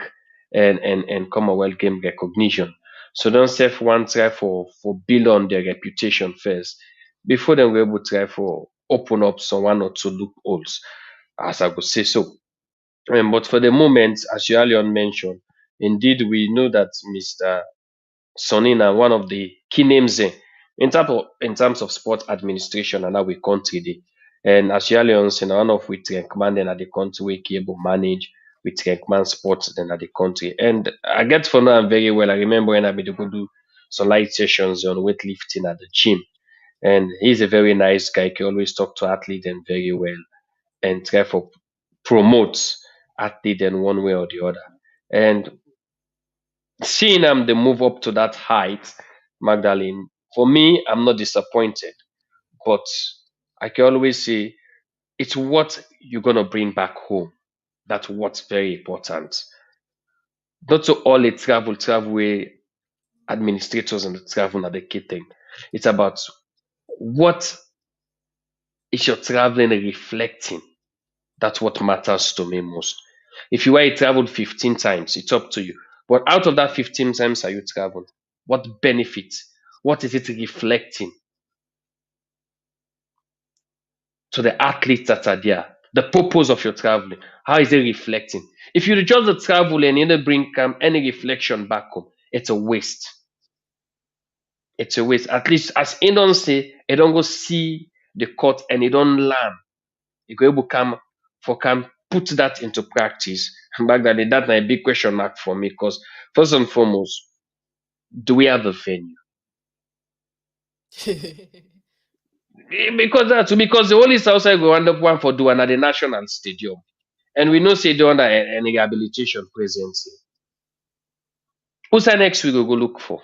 and Commonwealth game recognition. So don't self one try for build on their reputation first before then we're able to try for open up some one or two loopholes, as I would say so. But for the moment, as you earlier on mentioned, indeed we know that Mr. Sonina, one of the key names in terms of sport administration and how we country dey. And as you earlier on say, na one of with Rankman then at the country we able manage with Rankman Sports then at the country. And I get for now very well. I remember when I been to go do some light sessions on weightlifting at the gym. And he's a very nice guy. He can always talk to athletes and very well and try for promote athlete in one way or the other. And seeing the move up to that height, Magdalene, for me, I'm not disappointed. But I can always say it's what you're gonna bring back home. That's what's very important. Not to all a travel way administrators and the travel are the key thing. It's about what is your traveling reflecting. That's what matters to me most. If you were traveled 15 times, it's up to you. But out of that 15 times are you traveled, what benefit? What is it reflecting to the athletes that are there? The purpose of your traveling. How is it reflecting? If you just the travel and you don't bring any reflection back home, it's a waste. It's a waste. At least as he don't say, he don't go see the court and he don't learn. You go able can put that into practice. Back then, that's a big question mark for me because first and foremost, do we have a venue? Because the only Southside go end up one for doing at the national stadium. And we know say they under any rehabilitation presently. Who's the next we go look for?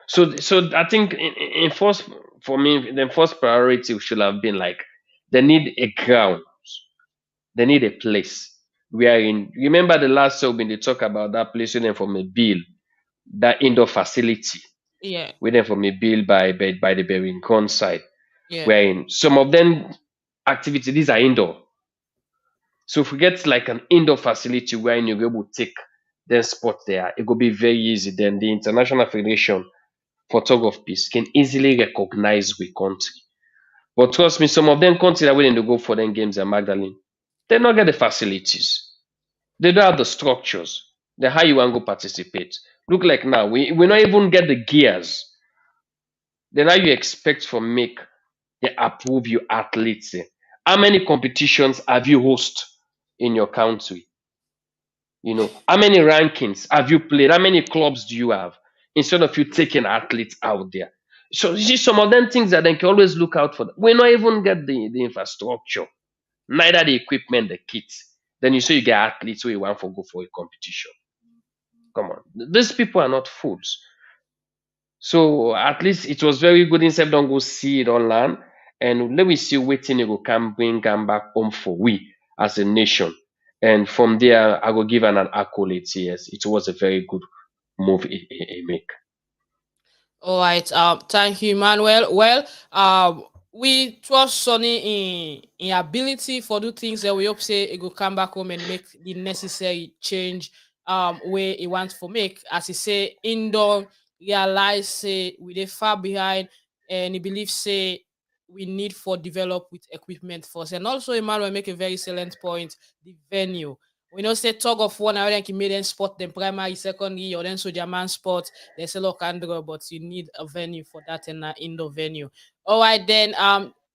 So I think in first for me, the first priority should have been like they need a ground, they need a place. We are in. Remember the last show when they talk about that place with them from a bill, that indoor facility Yeah, with them from a bill by the Bering side, yeah. wherein some of them activities these are indoor. So if we get like an indoor facility where you're able to take then sport there, it will be very easy. Then the International Federation for Tug of Peace can easily recognize we country. But trust me, some of them countries are willing to go for them games in Magdalene. They not get the facilities. They don't have the structures. Then how you want to go participate? Look like now, we not even get the gears. Then how you expect from make they approve you athletes? How many competitions have you host in your country? How many rankings have you played? How many clubs do you have? Instead of you taking athletes out there. So you see some of them things that they can always look out for. We not even get the infrastructure, neither the equipment, the kits. Then you say you get athletes who you want for go for a competition. Come on. These people are not fools. So at least it was very good instead don't go see it online. And let me see waiting it will come bring come back home for we as a nation. And from there I will give an accolade. Yes, it was a very good move he make. All right. Thank you, Emmanuel. Well, we trust Sonny in ability for do things that we hope say he will come back home and make the necessary change. Where he wants to make, as he say, indoor realize say we they far behind, and he believes say we need for develop with equipment first. And also, Emmanuel make a very excellent point. The venue. We know say tug of war now then can make them sport them primary, secondary, or then soldier man sport. There's a lot can draw, but you need a venue for that and an indoor venue. All right, then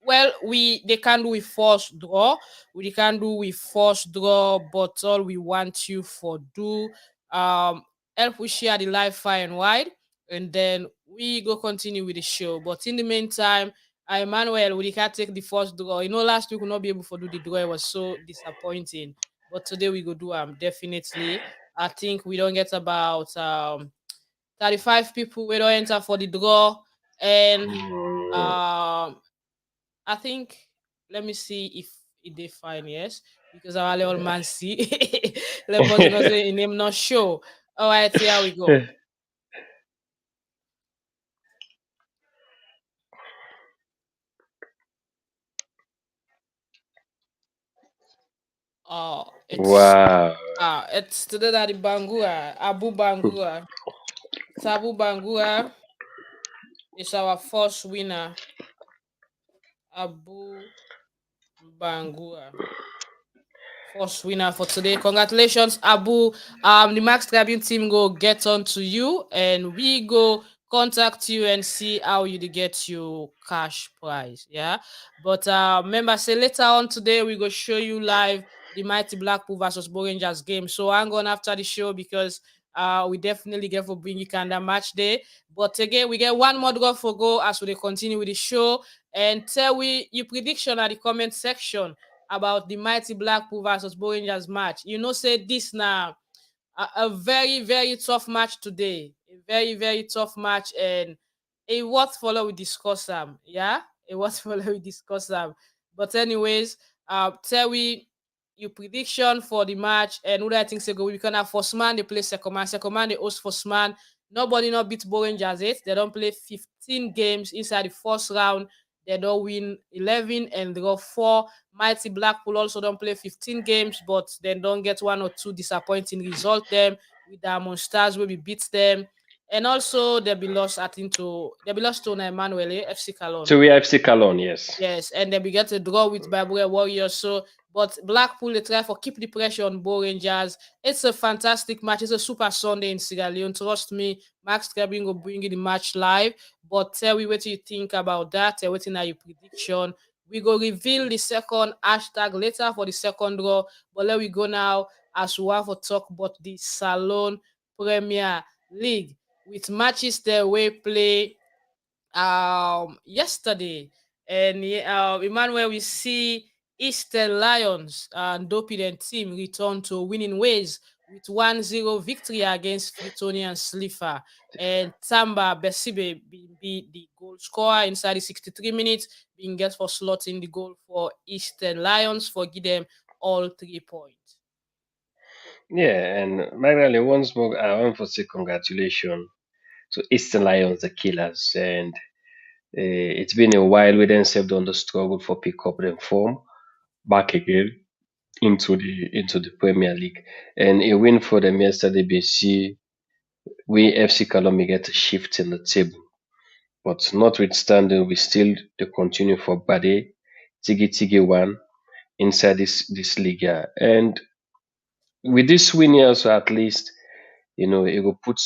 well, we they can do with forced draw. We can do with forced draw, but all we want you for do help we share the live far and wide, and then we go continue with the show. But in the meantime, Emmanuel, we can take the first draw. Last week we will not be able to do the draw. It was so disappointing. But today we go do definitely. I think we don't get about 35 people we don't enter for the draw. And Mm. I think let me see if they fine, yes. Because our little man see but you know say in name not show. All right, here we go. Wow. It's today that the Bangura, Abu Bangura. Sabu Bangura is our first winner. Abu Bangura. First winner for today. Congratulations, Abu. The Max Tribune team go get on to you and we go contact you and see how you get your cash prize. Yeah. But remember, say later on today we go show you live the Mighty Blackpool versus Bo Rangers game. So I'm going after the show because we definitely get for bring you kind of match day. But again, we get one more draw for go as we continue with the show. And tell we your prediction at the comment section about the Mighty Blackpool versus Bo Rangers match. Say this now a very, very tough match today. A very, very tough match. And a what follow we discuss them. Yeah? A what follow we discuss them. But anyways, tell we your prediction for the match and who I think say go. We can have first man, they play second man. Second man, they host first man. Nobody not beat Bo Rangers 8. They don't play 15 games inside the first round. They don't win 11 and draw 4. Mighty Blackpool also don't play 15 games, but then don't get one or two disappointing result them with the Monsters where we beat them. And also they be lost to Emmanuel, FC Calon. So we have Calone, yes. Yes, and then we get a draw with Bible Warriors. So, but Blackpool they try for keep the pressure on Bo Rangers. It's a fantastic match. It's a super Sunday in Sierra Leone. Trust me, Max Tribune will bring you the match live. But tell me what you think about that. Tell what your prediction. We go reveal the second hashtag later for the second draw. But let we go now as we have to talk about the Salone Premier League with matches that we play yesterday. And Emmanuel, we see Eastern Lions and Dopey team return to winning ways with 1-0 victory against Freetonia and Slifer. And Tamba Besibe be the goal scorer inside the 63 minutes, being get for slotting the goal for Eastern Lions for give them all 3 points. Yeah, and Magdalene, once more, I want to say congratulations to Eastern Lions, the killers. And it's been a while we then saved on the struggle for pick up them form back again into the Premier League. And a win for them yesterday, BC, we FC Kalome get a shift in the table. But notwithstanding, we still they continue for Bade, Tigi one inside this league. Yeah. And with this win here, so at least, it will put,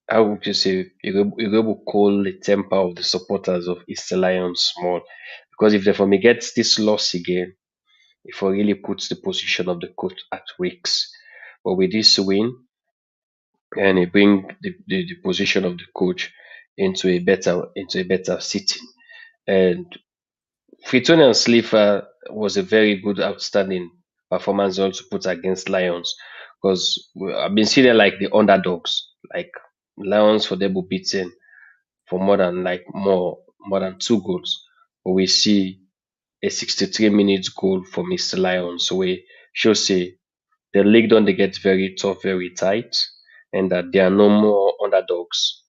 how would you say, it will cool the temper of the supporters of Eastern Lions small. Because if they for me gets this loss again, it will really puts the position of the coach at risks. But with this win, and it bring the position of the coach into a better sitting. And Fritonian Slipher was a very good, outstanding performance also put against Lions because I've been seeing them like the underdogs, like Lions for them were beaten for more than 2 goals. But we see a 63 minutes goal for Mr. Lions, so we shows say the league don't they get very tough, very tight, and that there are no more underdogs.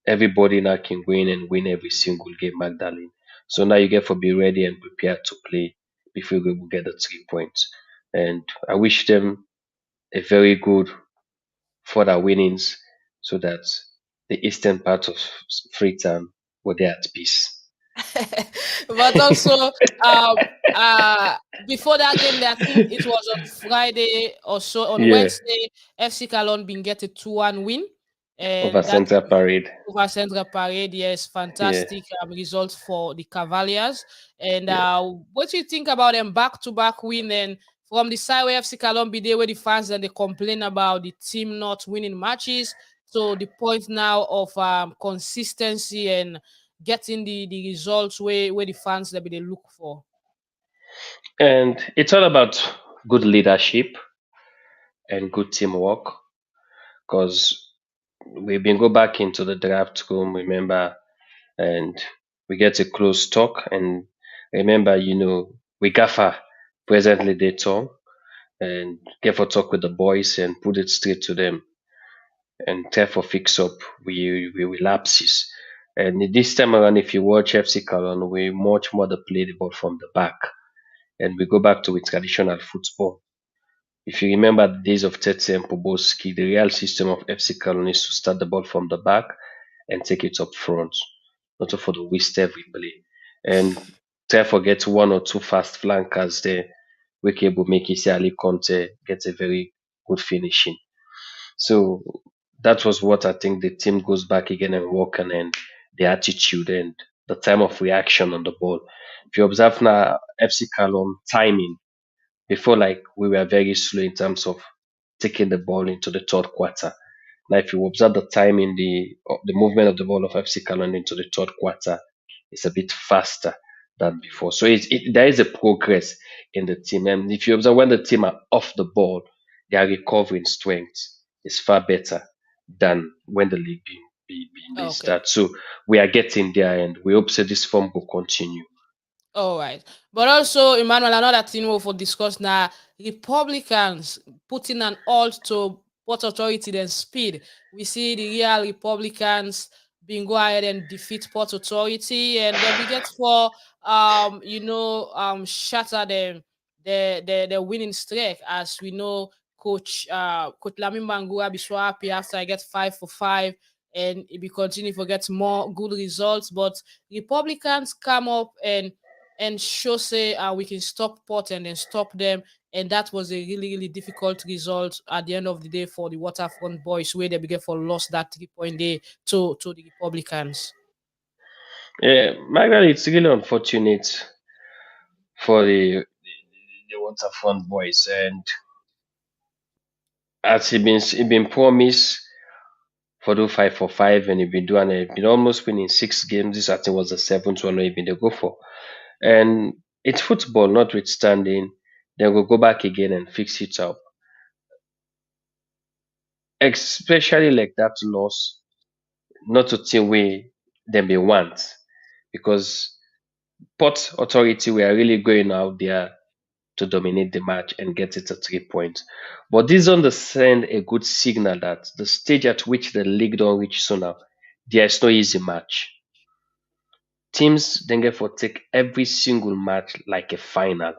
Everybody now can go in and win every single game, Magdalene. So now you get to be ready and prepared to play before we will get the 3 points. And I wish them a very good further winnings so that the eastern part of Freetown will be at peace. But also, um, before that game, I think it was on Friday or so. On Yeah, Wednesday, FC Cologne been get a 2-1 win, over and that Central Parade. over Central Parade. Yes, Yeah, fantastic result for the Cavaliers. And yeah. what do you think about them back-to-back win? And from the side where FC Cologne be there, where the fans and they complain about the team not winning matches. So the point now of consistency and getting the results where the fans that they look for. And it's all about good leadership and good teamwork because we've been go back into the draft room, remember, and we get a close talk. And remember, we gaffer presently they talk and get for talk with the boys and put it straight to them and therefore fix up we lapses. And this time around, if you watch FC Cologne, we much more the play the ball from the back and we go back to with traditional football. If you remember the days of Tete and Poboski, the real system of FC Cologne is to start the ball from the back and take it up front, not for the waste every play. And therefore get one or two fast flankers there, we can able make Ali Conte get a very good finishing. So that was what I think the team goes back again and work on and the attitude and the time of reaction on the ball. If you observe now FC Cologne timing, before like we were very slow in terms of taking the ball into the third quarter. Now, if you observe the time in the movement of the ball of FC Cologne into the third quarter, it's a bit faster than before. So there is a progress in the team. And if you observe when the team are off the ball, their recovering strength is far better than when the league being they Okay. start. So we are getting there, and we hope that this form will continue. All right. But also, Emmanuel, another thing we will discuss now, Republicans putting an halt to Port Authority then speed. We see the real Republicans being go ahead and defeat Port Authority and then we get for shatter them the winning streak as we know Coach Lamin Bangura be so happy after I get 5 for 5 and it be continue to get more good results. But Republicans come up and show say we can stop Port and then stop them. And that was a really, really difficult result at the end of the day for the Waterfront boys, where they began for lost that 3 point day to the Republicans. Yeah, Margaret, it's really unfortunate for the Waterfront boys, and as he been promised for do 5 for 5, and he been doing it, been almost winning 6 games. This I think was the seventh one he been they go for, and it's football, notwithstanding. Then we'll go back again and fix it up, especially like that loss, not to think we them be want because Port Authority were really going out there to dominate the match and get it to 3 points. But this don't send a good signal that the stage at which the league don't reach so now, there is no easy match. Teams then get for take every single match like a final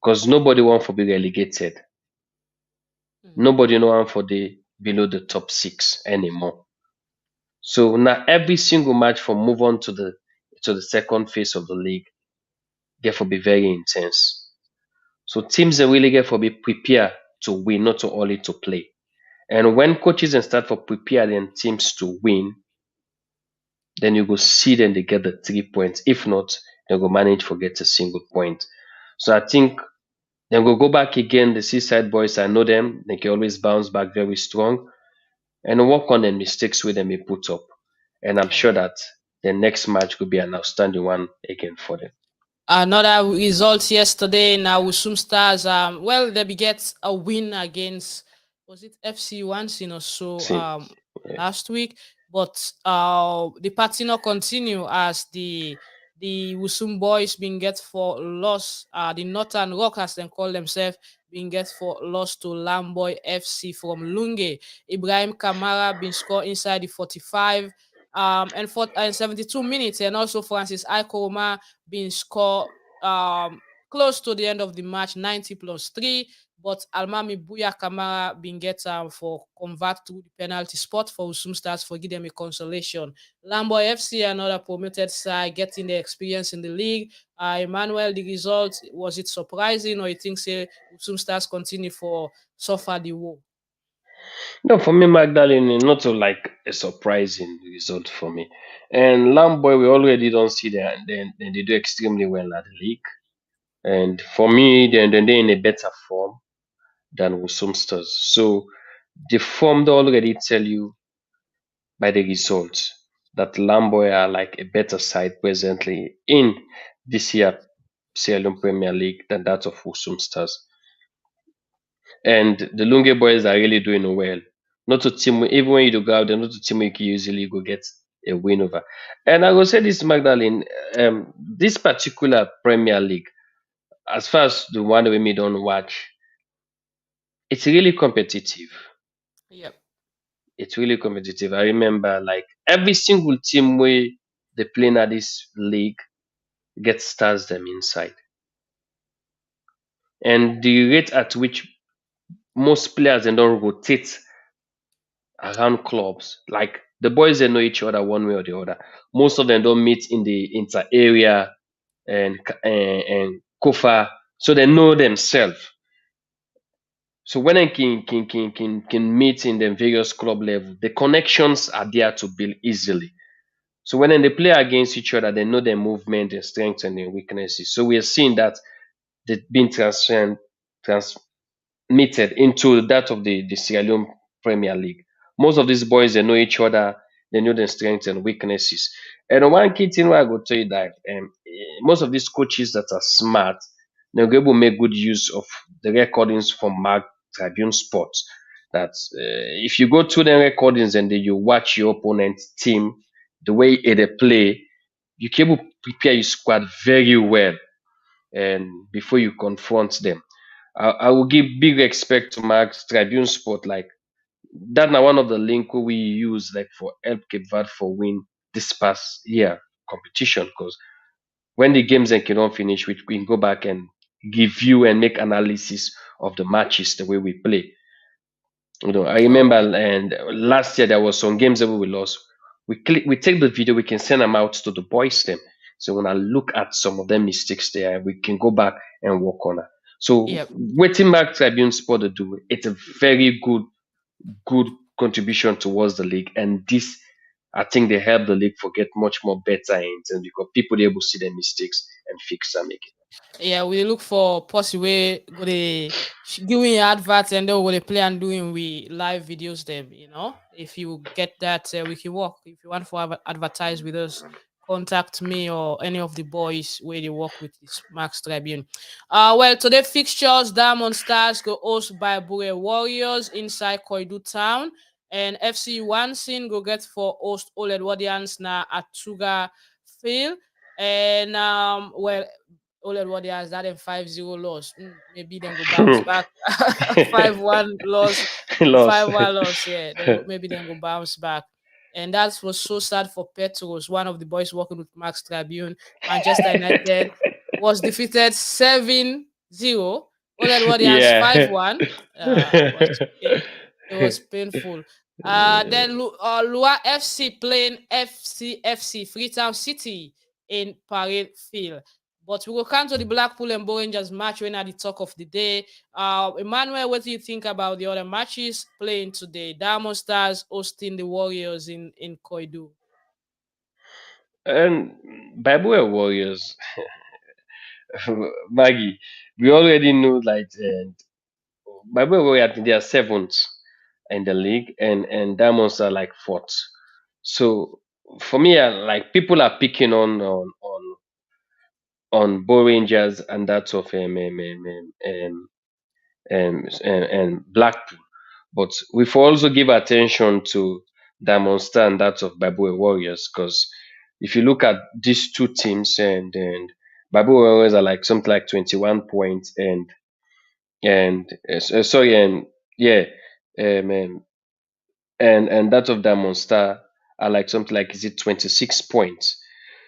because nobody want for be relegated. Mhm. Nobody no want for the below the top 6 anymore. So now every single match from move on to the second phase of the league get for be very intense. So teams they really get for be prepared to win, not to only to play. And when coaches and start for preparing teams to win, then you go see them they get the 3 points. If not, they go manage for get a single point. So I think Then we'll go back again. The Seaside boys, I know them. They can always bounce back very strong and work on the mistakes with them they put up. And I'm All sure right. that the next match could be an outstanding one again for them. Another result yesterday now with some stars. Well, they get a win against, was it FC Wansin or so See, yeah. last week, but the party not continue as the Wusum boys been get for loss. The Northern Rock as they call themselves been get for loss to Lamboy FC from Lunge. Ibrahim Kamara been score inside the 45 and 72 minutes, and also Francis Aikoma been score close to the end of the match 90 plus 3, but Almami Buya Kamara been get for convert to the penalty spot for Usum Stars for give them a consolation. Lambo FC, another promoted side, getting the experience in the league. Emmanuel, the result, was it surprising, or you think say Usum Stars continue for suffer the woe? No, for me, Magdalene, not so like a surprising result for me. And Lamboy, we already don't see that. Then they do extremely well at the league. And for me, then they're in a better form than Wusumsters. So the form they already tell you by the results that Lamboy are like a better side presently in this year Sierra Leone Premier League than that of Wusumsters. And the Lunge boys are really doing well. Not a team, even when you go out there, not a team you can usually go get a win over. And I will say this, Magdalene, this particular Premier League, as far as the one that we don't watch, it's really competitive. Yep. It's really competitive. I remember like every single team where they play in this league gets stars them inside. And the rate at which most players and don't rotate around clubs. Like the boys, they know each other one way or the other. Most of them don't meet in the inter area and Kofa, so they know themselves. So when they can meet in the various club level, the connections are there to build easily. So when they play against each other, they know their movement, their strengths, and their weaknesses. So we are seeing that they've been transmitted into that of the Sierra Leone Premier League. Most of these boys they know each other, they know their strengths and weaknesses. And one key thing where I go tell you that most of these coaches that are smart, they're able to make good use of the recordings from Tribune Sports. That if you go through the recordings and then you watch your opponent's team, the way they play, you can able to prepare your squad very well and before you confront them. I will give big respect to Mark's Tribune Sport. Like that now one of the link we use like for help Cape Verde for win this past year competition because when the games then cannot finish, we can go back and give you and make analysis of the matches the way we play. I All remember, right. and last year there was some games that we lost. We take the video, we can send them out to the boys them. So when I look at some of them mistakes there, we can go back and work on it. So Yep. waiting back Tribune Sport to do it's a very good contribution towards the league, and this I think they help the league forget much more better in terms because people are able to see their mistakes and fix them again. Yeah, we look for possible way go they giving adverts and then they play and doing we live videos them. If you get that, we can work. If you want to advertise with us, contact me or any of the boys where they work with this Max Tribune. Well, today fixtures: Diamond Stars go host by Bure Warriors inside Koidu Town, and FC Wansin go get for host Old Edwardians na at Tuga Field. And well, Ole what they has that in 5-0 loss. Maybe then go bounce back 5-1 loss, Loss. 5-1 loss. Yeah, maybe then go bounce back. And that was so sad for Petros, one of the boys working with Max Tribune. Manchester United was defeated 7-0. Ole what he has Yeah. 5-1. It was painful. Then Lua FC playing FC Freetown City in Parade Field. But we will come to the Blackpool and Rangers match when at the talk of the day. Emmanuel, what do you think about the other matches playing today? Diamond Stars hosting the Warriors in Koidu. And Bible Warriors, Maggie, we already know like by the way, I think they are seventh in the league, and Diamonds are like fourth. So for me, like people are picking on Bo Rangers and that of and Blackpool, but we've also give attention to Diamond Star and that of Bible Warriors because if you look at these two teams and Bible Warriors are like something like 21 points and sorry and yeah um, and that of Diamond Star are like something like is it 26 points.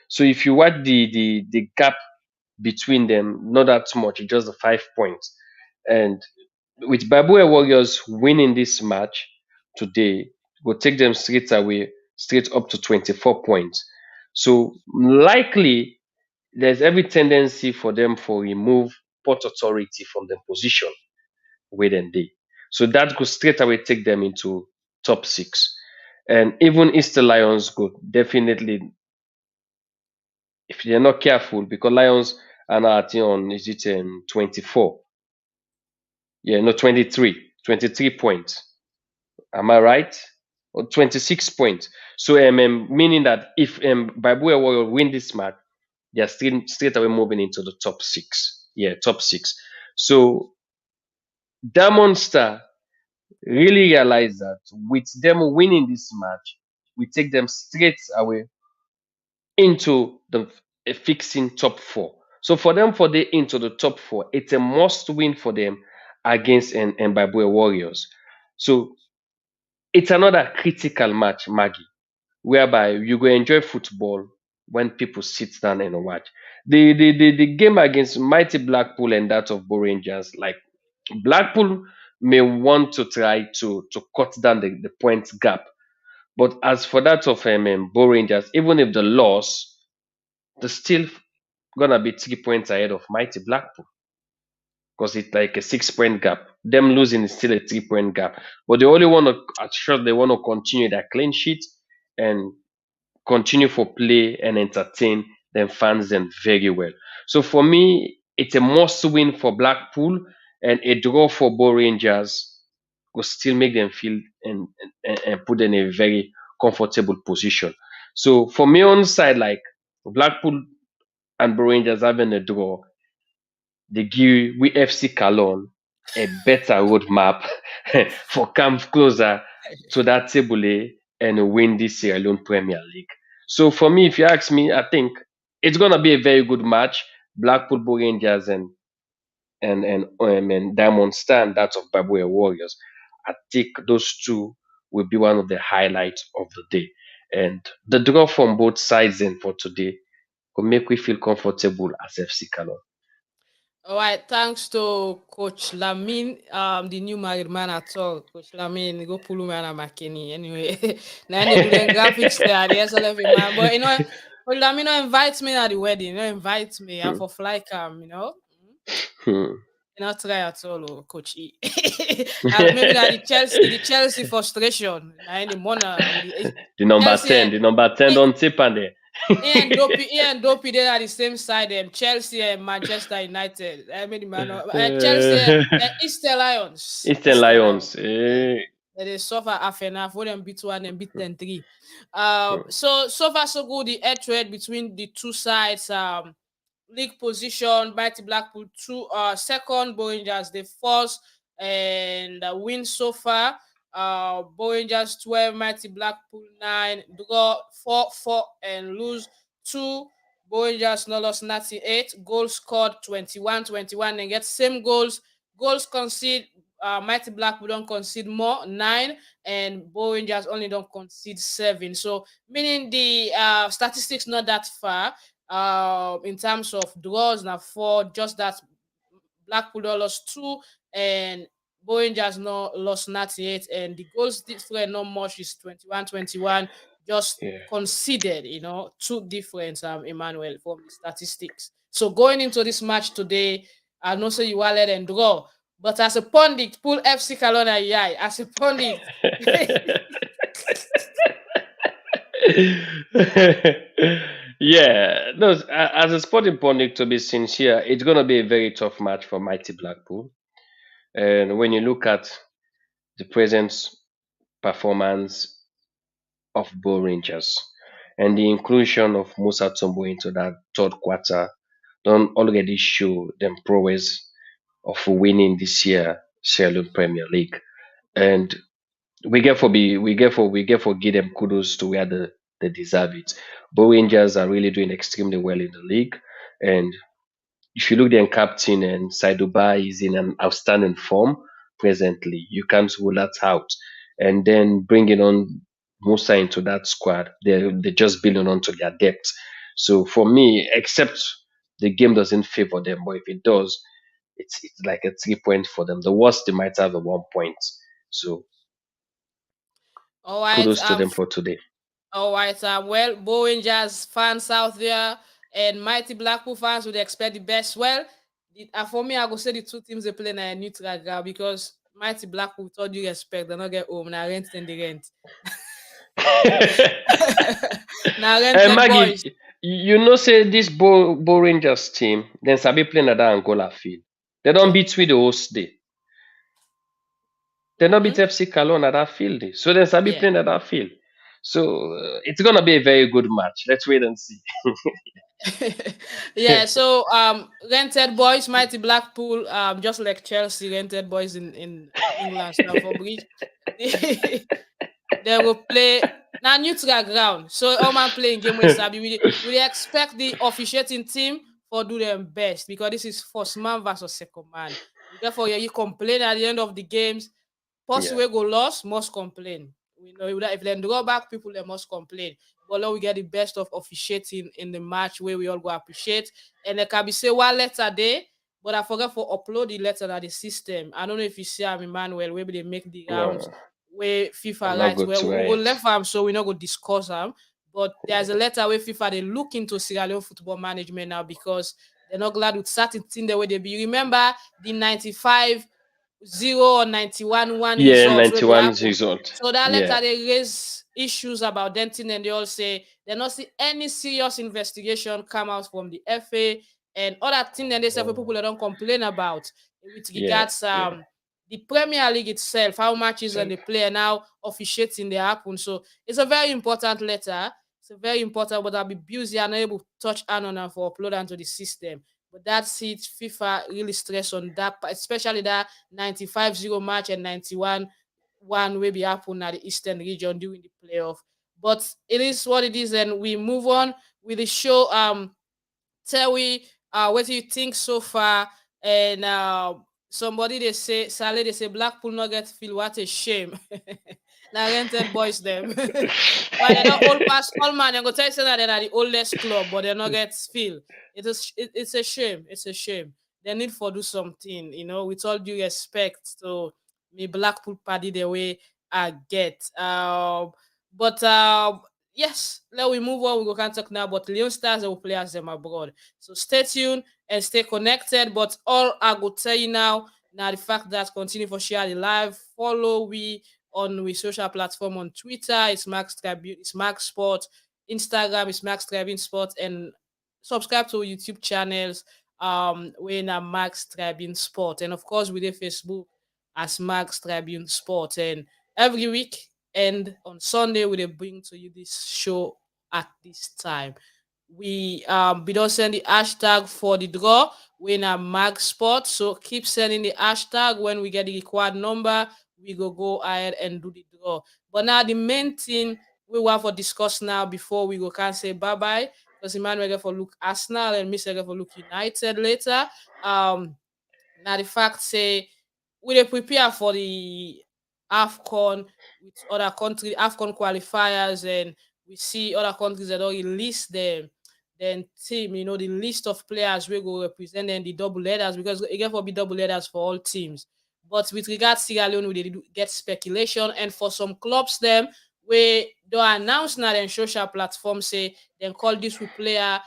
So if you watch the gap between them, not that much, it's just the 5 points. And with Babue Warriors winning this match today, will take them straight away, straight up to 24 points. So likely there's every tendency for them for remove Port Authority from the position where they. So that could straight away take them into top six. And even Easter Lions could definitely, if they're not careful, because Lions are now at on is it 24? Yeah, no 23, 23 points. Am I right? Or 26 points. So meaning that if Bible Warrior win this match, they are still straight away moving into the top six. Yeah, top six. So Diamond Star really realize that with them winning this match, we take them straight away into the fixing top four. So for them for the into the top four, it's a must win for them against and Bible Warriors. So it's another critical match, Maggie, whereby you go enjoy football when people sit down and watch. The game against Mighty Blackpool and that of Bo Rangers, like Blackpool may want to try to cut down the points gap. But as for that of Bo Rangers, even if the loss, they're still gonna be 3 points ahead of Mighty Blackpool because it's like a 6 point gap. Them losing is still a 3 point gap. But they only want to, at sure they want to continue their clean sheet and continue for play and entertain them fans them very well. So for me, it's a must win for Blackpool and a draw for Bo Rangers will still make them feel and put them in a very comfortable position. So for me on side, like Blackpool and Bo Rangers having a draw, they give we FC Calon a better roadmap for come closer to that table A and win this Sierra Leone Premier League. So for me, if you ask me, I think it's gonna be a very good match. Blackpool Bo Rangers and Diamond Star and that of Babue Warriors. I think those two will be one of the highlights of the day. And the draw from both sides then for today will make we feel comfortable as FC Calon. All right, thanks to Coach Lamin, the new married man at all. Coach Lamin, go pull me and McKinney. Anyway, now they do them graphics there, the SLF man. But Coach Lamin don't invite me at the wedding. Don't invite me. I'm for fly cam. Hmm. Not try at all, Coach E. Maybe that the Chelsea frustration. The money. The number Chelsea 10, the number 10 don't tip on there. He and Dopey they are the same side. Chelsea and Manchester United. I mean, Chelsea, Eastern Lions. Eastern Lions. Eh. They suffer half and half. For them beat 1 and beat 10-3. So far so good. The head to head between the two sides. League position, Mighty Blackpool second, Bo Rangers the first, and win so far. Bo Rangers 12, Mighty Blackpool 9, draw 4-4 and lose 2. Bo Rangers no lost 98, goals scored 21, and get same goals. Goals concede, Mighty Blackpool don't concede more 9, and Bo Rangers only don't concede 7. So meaning the statistics not that far. In terms of draws now 4, just that Blackpool lost 2 and Bo Rangers no lost 98, and the goals different not much is 21, just conceded, 2 difference, Emmanuel, from the statistics. So going into this match today, I know say you are let and draw, but as a pundit, pull FC Kalona Yai. As a pundit. Yeah, no, as a sporting pundit, to be sincere, it's going to be a very tough match for Mighty Blackpool. And when you look at the present performance of Bo Rangers and the inclusion of Musa Tumbo into that third quarter, don't already show them prowess of winning this year Sierra Leone Premier League. And we get for give them kudos to where they deserve it. Bo Rangers are really doing extremely well in the league, and if you look their captain and Saiduba is in an outstanding form presently, you can't rule that out. And then bringing on Musa into that squad, they're just building onto their depth. So for me, except the game doesn't favor them, but if it does, it's like a 3 point for them. The worst they might have a 1 point. So All right. kudos to them for today. All right. Well, Bo Rangers fans out there and Mighty Blackpool fans would expect the best. Well, for me, I go say the two teams they play na neutral ground because Mighty Blackpool, with all due respect, they not get home. Now rent then the rent. Now And rented boys. Maggie, you know, say this Bo Rangers team, then Sabi playing at that Angola field. They don't beat with the host day. They don't beat Mm-hmm. FC Cologne at that field. So then Sabi Yeah. playing at that field. So it's gonna be a very good match. Let's wait and see. Yeah, so rented boys, Mighty Blackpool, just like Chelsea rented boys in England, Stamford Bridge. They will play now neutral ground. So all man playing game with Sabi. We expect the officiating team for do them best because this is first man versus second man. Therefore, yeah, you complain at the end of the games. Person Yeah. wey go lost must complain. We know that if they draw back, people they must complain. But now we get the best of officiating in the match where we all go appreciate. And they can be say one letter day, but I forgot for upload the letter at the system. I don't know if you see Emmanuel, maybe they make the rounds No, where I'm FIFA not writes. good Well, to we go it. left arm, so we not go discuss them. But there's a letter where FIFA they look into Sierra Leone football management now because they're not glad with certain thing the way they be. Remember the 95 0 or 91 Yeah, results will be 91 happen. result. So that Yeah. letter they raise issues about denting and they all say they not see any serious investigation come out from the FA and other thing that they say for people that don't complain about with Yeah. regards Yeah. the Premier League itself, how matches and And the play and how officiating they happen. So it's a very important letter. It's a very important, but I'll be busy and able to touch on and for upload onto the system. But that's it. FIFA really stress on that, especially that 95-0 match and 91-1 will be happen at the Eastern region during the playoff. But it is what it is, and we move on with the show. Tell we what do you think so far? And somebody they say Saleh they say Blackpool Nugget feel what a shame. Now rented boys them. But they don't all pass all man. They go tell you say that they're the oldest club, but they not get feel. It's a shame. It's a shame. They need for do something, with all due respect to me Blackpool party the way I get. But yes, let we move on. We go can talk now about Leon Stars that will play as them abroad. So stay tuned and stay connected. But all I go tell you now the fact that continue for share the live, follow we on we social platform on Twitter, it's Max Tribune, it's Max Sport, Instagram, it's Max Tribune Sport, and subscribe to YouTube channels when Max Tribune Sport. And of course with the Facebook as Max Tribune Sport. And every week and on Sunday we will bring to you this show at this time. We don't send the hashtag for the draw when a mag spot. So keep sending the hashtag. When we get the required number, we go ahead and do the draw. But now the main thing we want to discuss now before we go can say bye bye because Emmanuel get for look Arsenal and Mr. get for look United later. Now the fact say we dey prepare for the AFCON with other country AFCON qualifiers and we see other countries that don't release them then team, the list of players we go represent them the double headers because it get for be double headers for all teams. But with regards to Sierra Leone, we dey get speculation and for some clubs them we don't announce now then social platform say then call this with player,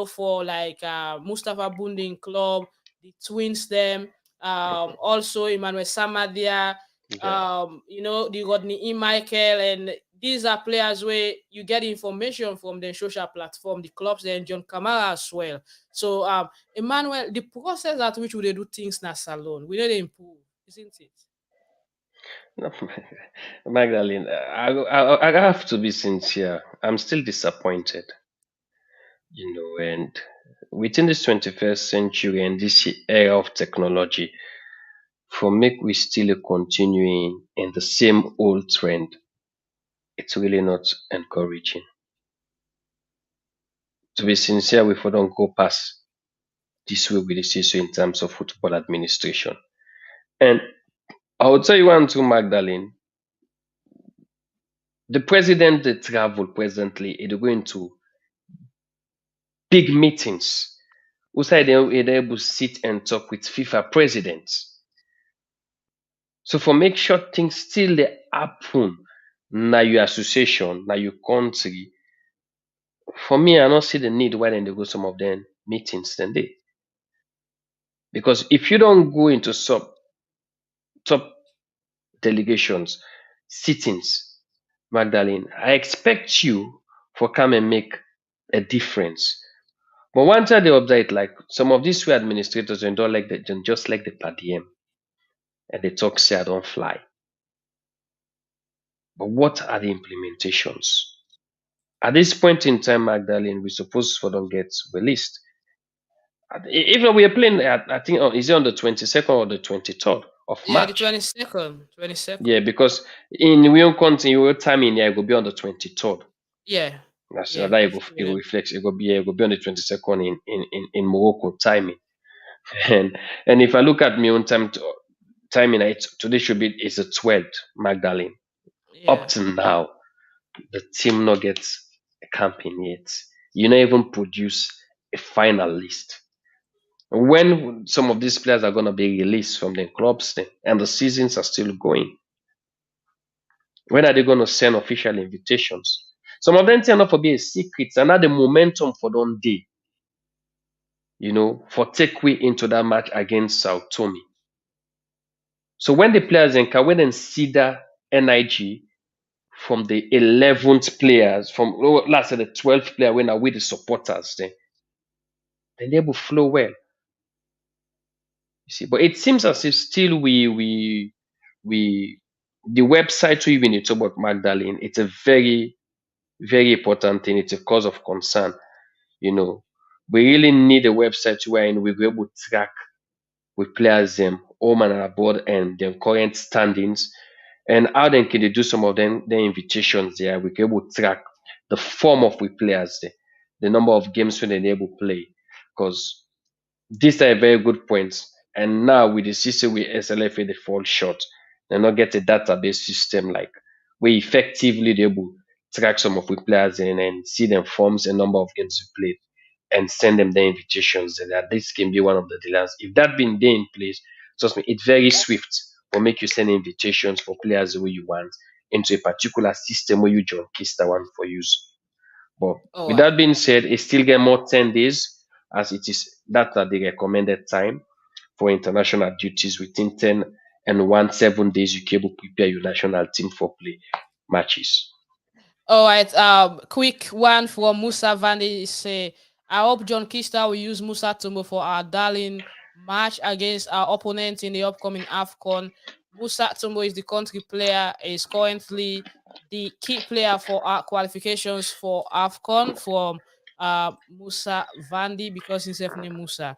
for like Mustafa Bunding club, the twins them, also Emmanuel Samadia, yeah. the Rodney E. Michael and these are players where you get information from the social platform, the clubs, and John Kamara as well. So, Emmanuel, the process at which we they do things na Salone, we need to improve, isn't it? No, Magdalene, I have to be sincere. I'm still disappointed, and within this 21st century and this era of technology, for make we still continuing in the same old trend, it's really not encouraging. To be sincere, we for don't go past this way with the so in terms of football administration. And I will tell you one thing, Magdalene. The president they travel presently is going to big meetings. Outside they able to sit and talk with FIFA presidents. So for make sure things still they happen na your association, na your country. For me, I don't see the need why then they go some of them meetings then they. Because if you don't go into top delegations, sittings, Magdalene, I expect you for come and make a difference. But one time they observe it, like some of these two administrators they don't like the they just like the per diem and they talk say I don't fly. But what are the implementations? At this point in time, Magdalene, we supposed for don't get released. Even we are playing, I think, is it on the 22nd or the 23rd of Yeah, the March? 22nd. Yeah, 22nd. because in real country, your timing, yeah, it will be on the 23rd. Yeah. That's Yeah. that it If will, you it will will. reflect. It will be, yeah, it will be on the 22nd in Morocco timing. And if I look at my own timing, today should be is the 12th, Magdalene. Up Yeah. to now, the team not get a campaign yet. You not even produce a final list. When some of these players are gonna be released from the clubs then, and the seasons are still going, when are they gonna send official invitations? Some of them turn out to be a secret, and now the momentum for don day, for take way into that match against Sao Tome. So when the players when they see that NIG from the 11th players, from last say the 12th player when are with the supporters, then they will flow well. You see, but it seems as if still we the website we even talk about Magdalene, it's a very, very important thing. It's a cause of concern. You know, we really need a website where we will able to track with players home and abroad and their current standings and how then can they do some of them their invitations there. We can able to track the form of we players there, the number of games when they able to play. Because these are very good points. And now with the system with SLFA they fall short. They not get a database system like we effectively they able track some of the players and see them forms and number of games we played and send them the invitations and that this can be one of the dealers. If that been there in place, trust me, it's very swift will make you send invitations for players the way you want into a particular system where you John Kister one for use. But Oh, with that being said, it still get more 10 days as it is that are the recommended time for international duties within 10 and 7 days you can able prepare your national team for play matches. all right. Quick one from Musa Vandi say, I hope John Kista will use Musa Tumbo for our darling match against our opponent in the upcoming AFCON. Musa Tumbo is the country player, is currently the key player for our qualifications for AFCON from Musa Vandi because he's named Musa.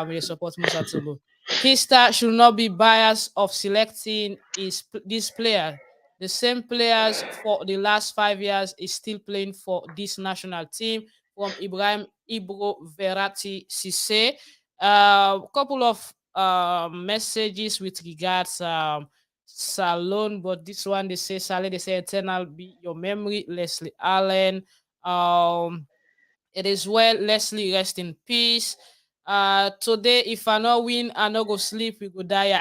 We support Musa Tumbo. Kista should not be biased of selecting this player. The same players for the last 5 years is still playing for this national team from Ibrahim Ibro Verratti Cisse. A couple of messages with regards Salone, but this one they say Saleh, they say eternal be your memory, Leslie Allen. It is well, Leslie, rest in peace. Today, if I not win, I not go sleep, we go die.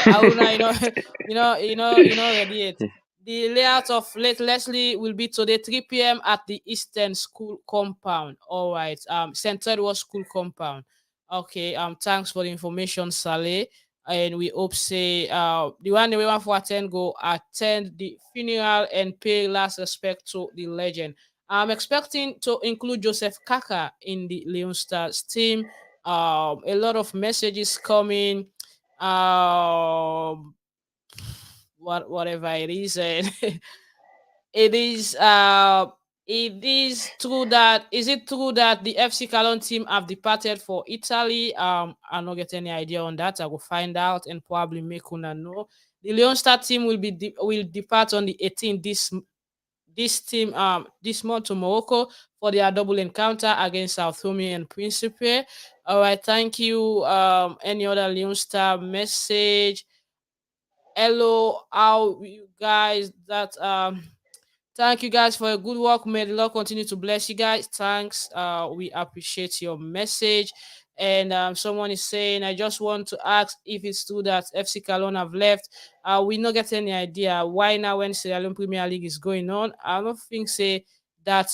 I will not, ready yet. The layout of late Leslie will be today 3 p.m. at the Eastern School compound. All right. Central was school compound. Okay. Thanks for the information, Saleh. and we hope say the one we want for attend go attend the funeral and pay last respect to the legend. I'm expecting to include Joseph Kaka in the Leon Stars team. A lot of messages coming. Um, whatever it is, and it is it is true that is it true that the FC Cologne team have departed for Italy? I don't get any idea on that. I will find out and probably make una know. The Leon Star team will depart on the 18th this month to Morocco for their double encounter against Sao Tome and Principe. All right, thank you. Any other Leon Star message? Hello, how you guys that thank you guys for your good work. May the Lord continue to bless you guys. Thanks. We appreciate your message. And someone is saying, I just want to ask if it's true that FC Cologne have left. We not get any idea why now when Sierra Leone Premier League is going on. I don't think say that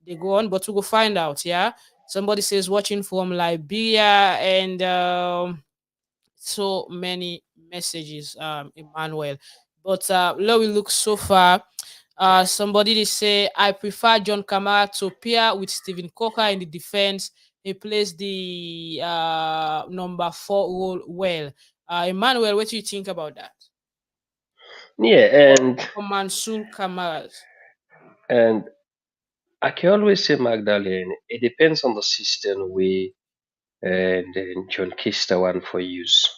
they go on, but we will find out. Yeah. Somebody says watching from Liberia and so many messages, Emmanuel. But let we look so far. Somebody they say I prefer John Kamara to pair with Stephen Coker in the defense. He plays the number 4 role well. Emmanuel, what do you think about that? Yeah, For Mansour Kamara. and I can always say Magdalene. It depends on the system we and John Kister one for use.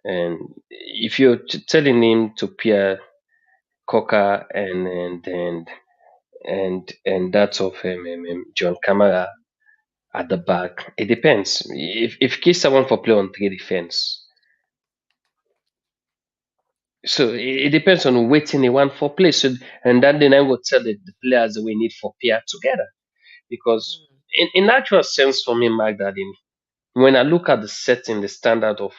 And if you're telling him to pair Coca and that of John Camara at the back, it depends. If Kister want for play on three defense, so it depends on waiting he want for play. So and then I will tell the players we need for pair together because Mm. in natural sense for me, Magdalene, when I look at the setting, the standard of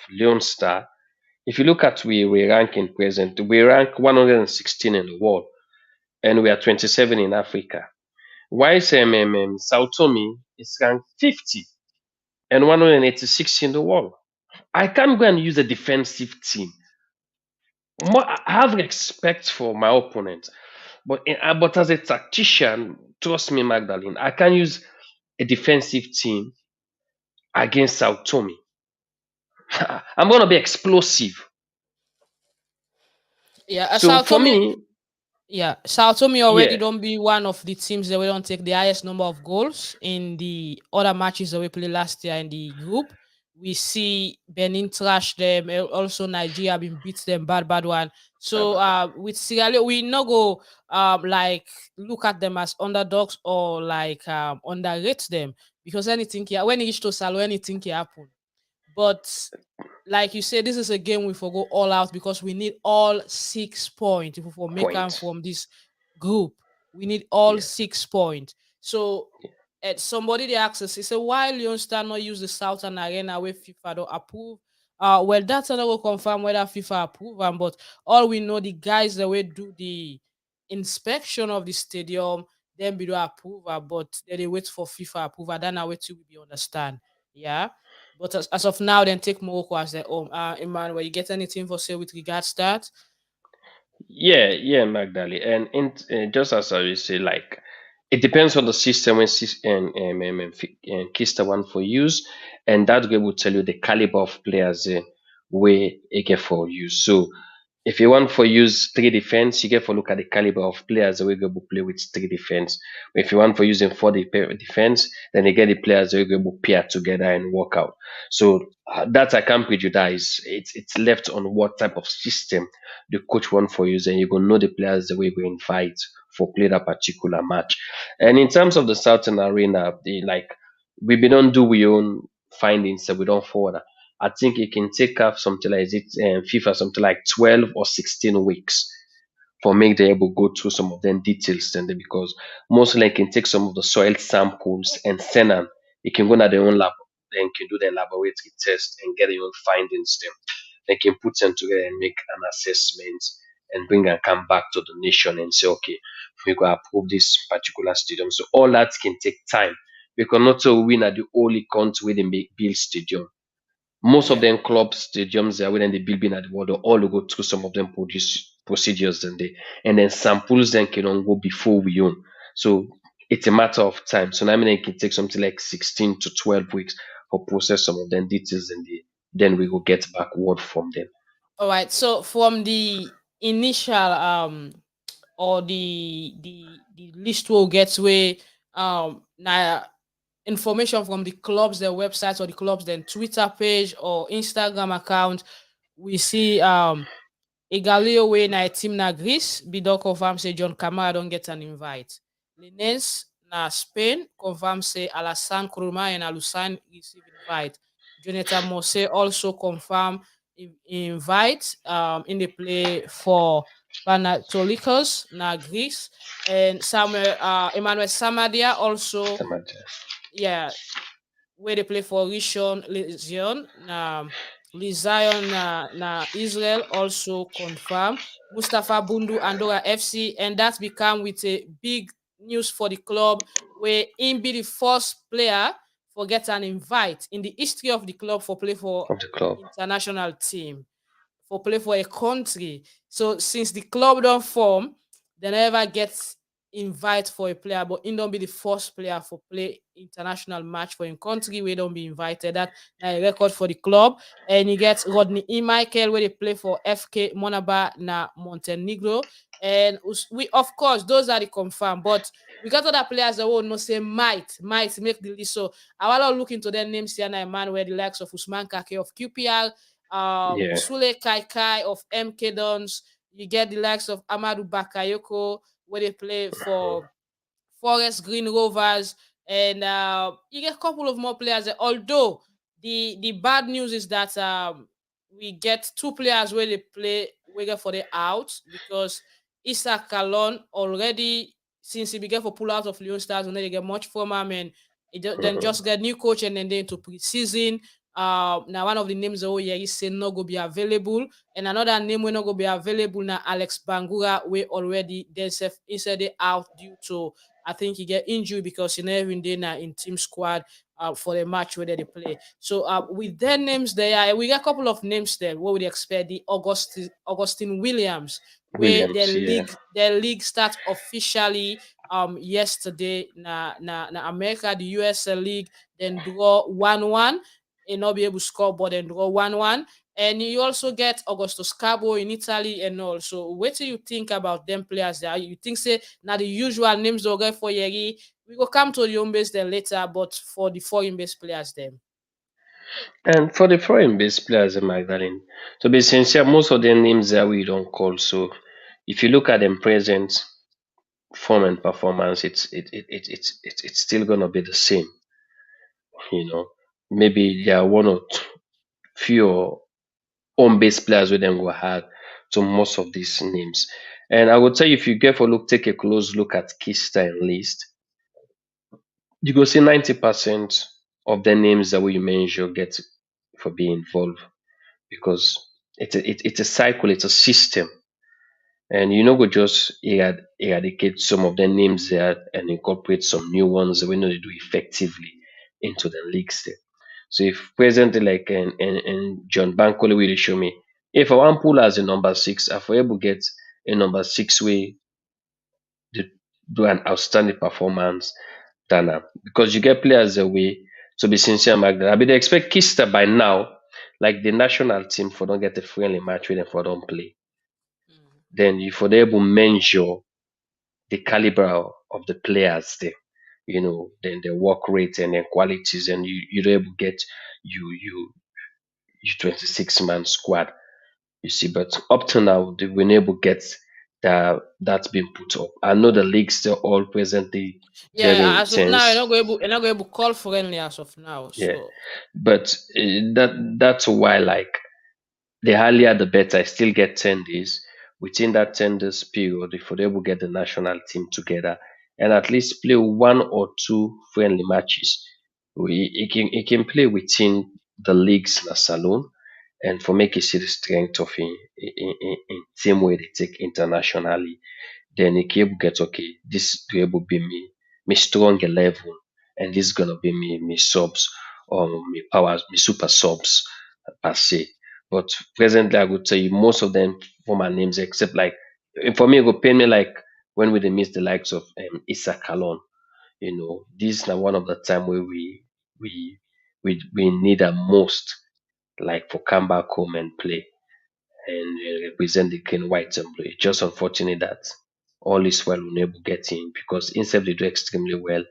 Leon Star, if you look at we rank in present, we rank 116 in the world and we are 27 in Africa. Whilst Sao Tome is ranked 50 and 186 in the world. I can't go and use a defensive team. I have respect for my opponent, but as a tactician, trust me, Magdalene, I can use a defensive team against Sao Tome. I'm gonna be explosive. Yeah, So Sao for Tome. me, Yeah, Sao Tome already yeah, don't be one of the teams that we don't take the highest number of goals in the other matches that we played last year in the group. We see Benin trash them. Also, Nigeria been beat them bad one. So with Sierra Leone, we no go like look at them as underdogs or like underrate them because anything can when it reach to Salone, anything can happen. But like you said, this is a game we forgo all out because we need all 6 points if we for make them point. from this group. We need all Yeah, 6 points. So somebody they asked us, he said, why Leon Star not use the Southern Arena where FIFA don't approve? Well, that's another confirm whether FIFA approve them, but all we know the guys that will do the inspection of the stadium, then be do approval, but they wait for FIFA approval. Then I wait till we be understand. Yeah. But as of now, then take Morocco as their home. Emmanuel, you get anything for say with regards to that? yeah, Magdalene, and just as I will say, like it depends on the system and Kista one for use, and that game will tell you the caliber of players where it get for use. So if you want for use three defense, you get for look at the caliber of players that we go to play with three defense. If you want for using defense, then you get the players that we go to pair together and work out. So that I can't prejudice. It's left on what type of system the coach want for you, and you go know the players that we go invite for play that particular match. And in terms of the Southern Arena, we don't do we own findings that we don't forward. I think it can take up something like is it FIFA something like 12 or 16 weeks for make they able go through some of them details and because mostly it can take some of the soil samples and send them. It can go to their own lab, then can do their laboratory test and get their own findings. Them they can put them together and make an assessment and bring and come back to the nation and say, okay, we go approve this particular stadium. So all that can take time because not so win at the only country where they make build stadium. Most of Yeah. them club stadiums are when they building at the world, they all go through some of them produce procedures and then samples then can go before we own. So it's a matter of time. So now I mean it can take something like 16 to 12 weeks for process some of them details and then we will get back word from them. All right. So from the initial or the list will get where now information from the clubs, their websites or the clubs, then Twitter page or Instagram account, we see Igalio way na team na Greece, Bido confirm say John Kamara don't get an invite. Lines na Spain confirm say Alassane Kruma and Alusan receive invite. Jonathan Mose also confirm invite in the play for Panathinaikos na Greece, and Samuel Emmanuel Samadia also, yeah, where they play for Rishon Lezion. Lizion na Israel also confirmed. Mustafa Bundu Andorra FC, and that's become with a big news for the club, where him be the first player for get an invite in the history of the club for play for Of the club. international team, for play for a country. So since the club don't form, they never get invite for a player, but he don't be the first player for play international match for a country where don't be invited. That a record for the club. And you get Rodney E. Michael where they play for FK Monaba na Montenegro. And we of course those are the confirmed, but we got other players that will not say might make the list. So I will look into their names here now, Emmanuel, the likes of Usman Kake of QPR, Yeah. Sule Kaikai of MK Dons. You get the likes of Amadou Bakayoko where they play for Forest Green Rovers, and you get a couple of more players. Although the bad news is that we get two players where they play where for the out, because Issa Kalon already, since he began for pull out of Leon Stars, and then they get much from him, and then Mhm. just get new coach and then they into preseason. Now one of the names, oh yeah, he said no go be available, and another name will not go be available now. Alex Bangura we already themselves inside the out due to, I think, he get injured because he never been there now in team squad for the match where they play. So with their names there, we got a couple of names there. What would you expect? The Augustine Williams, where Williams, yeah. their league start officially yesterday na America, the US league, then draw 1-1 and not be able to score, but then draw 1-1. And you also get Augusto Scabo in Italy and all. So what do you think about them players there? You think say now the usual names they'll get for Yeri? We will come to the home base then later, but for the foreign base players then. And for the foreign based players in Magdalene, to be sincere, most of their names there we don't call. So if you look at them present form and performance, it's still gonna be the same. You know, maybe there are one or few home based players with them will have to most of these names. And I would say if you get for look, take a close look at Kista and list, you go see 90% of the names that we mention get for being involved because it's a cycle, it's a system. And you know, go just eradicate some of the names there and incorporate some new ones that we know they do effectively into the leagues there. So if presently like and John Bankole will show me, if I want pull as a number six, if I able get a number six way to do an outstanding performance than because you get players away. To be sincere, Magda, I mean they expect Kista by now, like the national team for don't get a friendly match with them for don't play. Then you for they able measure the caliber of the players there, then the work rate and their qualities, and you're able to get you 26-man squad. You see, but up to now they've been able to get that's been put up. I know the leagues still all presently very Yeah, as of now, intense. you're not going to call friendly as of now. Yeah, So but that's why like the earlier the better. I still get 10 days. Within that 10 days period, if they will get the national team together and at least play one or two friendly matches, he can play within the leagues in Salone and for make you see the strength of in team where they take internationally. Then he can get okay. This will be me strong 11, and this is gonna be me subs or me powers me super subs per se. But presently, I would say most of them former names, except like for me, it would pain me like when we dey miss the likes of Issa Kalon. This is now one of the time where we we need a most like for come back home and play and represent the green, white, and blue. It's just unfortunate that all is well unable get in because instead they do extremely well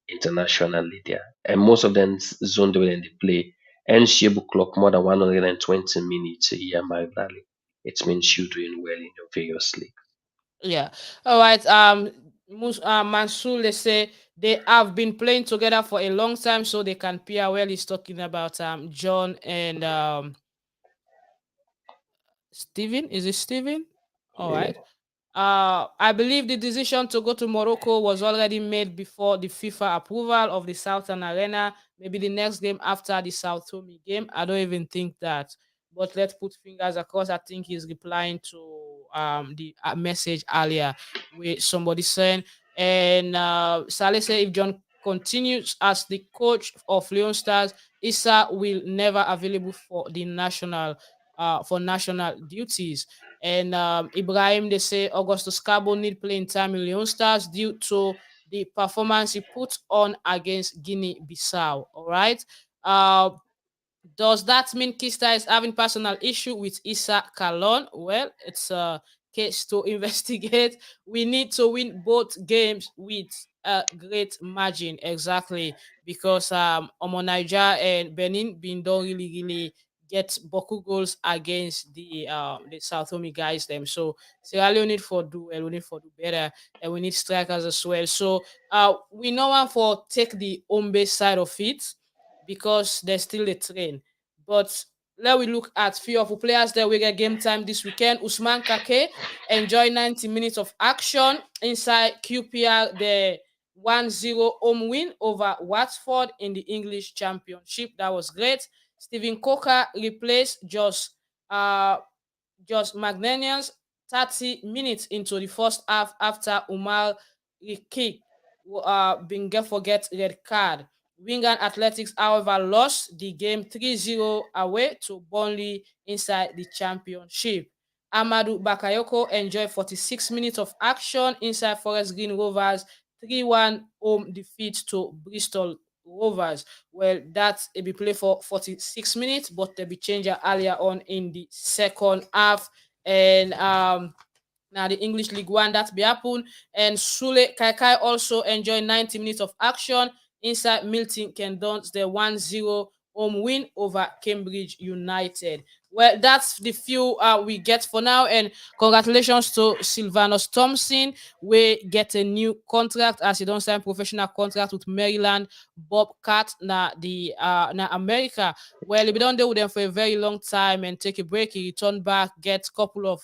internationally there. And most of them zone the way they play and she able clock more than 120 minutes a year, Magdalene. It means you doing well in your various league. Yeah. All right. Mansour, they say they have been playing together for a long time, so they can pair well. He's talking about John and Steven. Is it Steven? All Yeah. right. I believe the decision to go to Morocco was already made before the FIFA approval of the Southern Arena. Maybe the next game after the South Tome game. I don't even think that. But let's put fingers across. I think he's replying to the message earlier with somebody saying, and Saleh said if John continues as the coach of Leon Stars, Issa will never available for national duties. And Ibrahim, they say Augustus Cabo need playing time in Leon Stars due to the performance he put on against Guinea Bissau. All right. Does that mean Kista is having personal issue with Issa Kalon? Well, it's a case to investigate. We need to win both games with a great margin, exactly, because Omo Niger and Benin been don't really get Boku goals against the South Omi guys them. So Sierra Leone need for do well, we need for do better, and we need strikers as well. So we know one for take the home base side of it because there's still a train. But let we look at few of the players that we get game time this weekend. Usman Kake enjoy 90 minutes of action inside QPR, the 1-0 home win over Watford in the English Championship. That was great. Stephen Coker replaced just Magdalene 30 minutes into the first half after Umar kick being get forget red card. Wigan Athletics, however, lost the game 3-0 away to Burnley inside the championship. Amadou Bakayoko enjoyed 46 minutes of action inside Forest Green Rovers 3-1 home defeat to Bristol Rovers. Well, that it be played for 46 minutes, but they be changed earlier on in the second half. And now the English League One that be happen. And Sule Kaikai also enjoyed 90 minutes of action inside Milton Keynes, the 1-0 home win over Cambridge United. Well, that's the few we get for now. And congratulations to Sylvanus Thompson. We get a new contract as he don't sign professional contract with Maryland Bobcat na America. Well, he been done there with them for a very long time and take a break. He returned back, get a couple of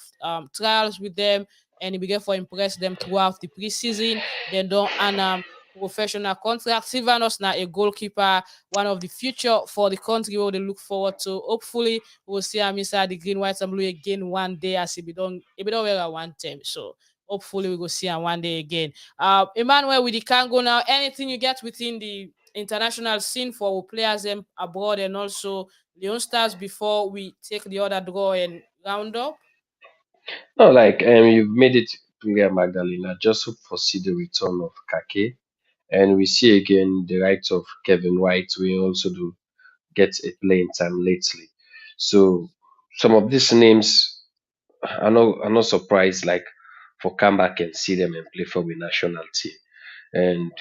trials with them, and he began for impress them throughout the preseason. Then don't and professional contract. Sylvanus now a goalkeeper, one of the future for the country where they look forward to. Hopefully, we'll see him inside the green, white, and blue again one day as he be done wear a one time. So hopefully we will see him one day again. Emmanuel, with the Congo now, anything you get within the international scene for players abroad and also Leon Stars before we take the other draw and round up? No, like you've made it clear, Magdalena. Just hope for see the return of Kake, and we see again the rights of Kevin White. We also do get a playing time lately. So some of these names, I'm not surprised. Like for come back and see them and play for the national team. And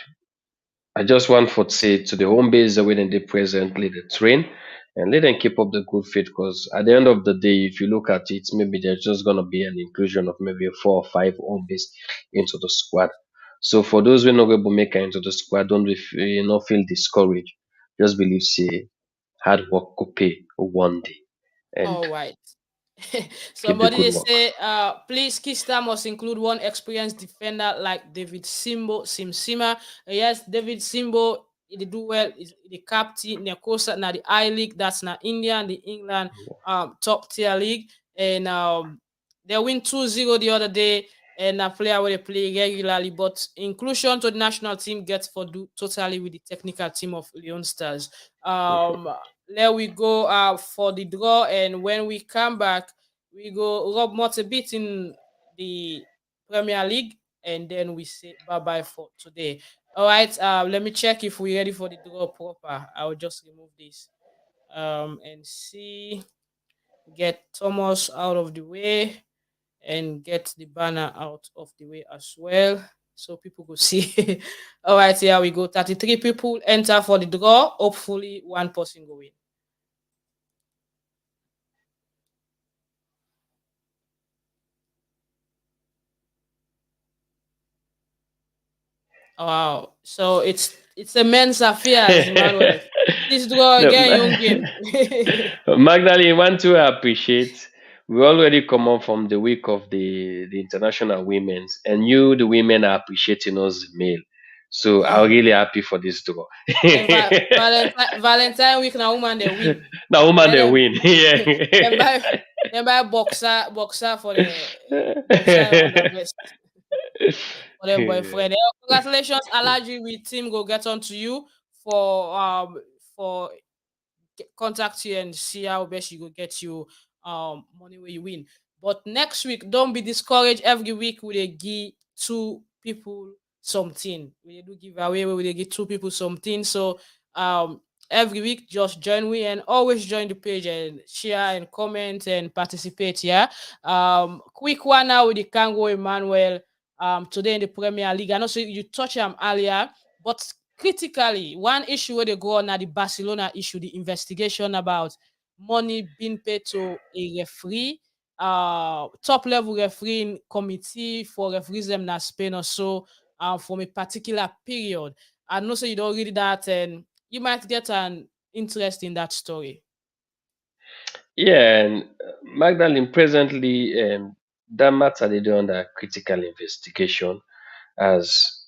I just want for say to the home base where they presently the train and let them keep up the good faith because at the end of the day, if you look at it, maybe there's just gonna be an inclusion of maybe 4 or 5 home base into the squad. So for those who are not able to make it into the squad, don't not feel discouraged. Just believe say hard work could pay one day and All right. keep the Somebody good they work. say, please Kista must include one experienced defender like David Simsima. Yes, David Simbo, he do well, is the captain, Nekosa, now the I League, that's now India, the England top tier league. And they win 2-0 the other day, and a player where they play regularly, but inclusion to the national team gets for do totally with the technical team of Leon Stars. Um let we go for the draw, and when we come back, we go rub more a bit in the Premier League, and then we say bye bye for today. All right, let me check if we're ready for the draw proper. I'll just remove this and see, get Thomas out of the way and get the banner out of the way as well so people could see. All right, here we go. 33 people enter for the draw. Hopefully, one person go win. Wow. So it's a men's affairs, Emmanuel. This draw No, again, young game. Magdalene, one to appreciate. We already come on from the week of the international women's, and you, the women, are appreciating us, the male. So I'm really happy for this draw. And Valentine week now woman they win. Now, woman, Let they them win. Yeah. then buy boxer for the boxer on the vest for them boyfriend. Congratulations, Alaji. We team go get on to you for contact you and see how best you go get you money where you win. But next week, don't be discouraged. Every week we dey give two people something. We dey do giveaway where we dey give two people something. So every week just join me and always join the page and share and comment and participate. Yeah. Quick one now with the Kango Emmanuel today in the Premier League. I know so you touched him earlier, but critically, one issue where they go on now the Barcelona issue, the investigation about money being paid to a referee, top level refereeing committee for referees them in Spain or so, from a particular period. I know so you don't read that, and you might get an interest in that story. Yeah, and Magdalene, presently, that matter they do under critical investigation as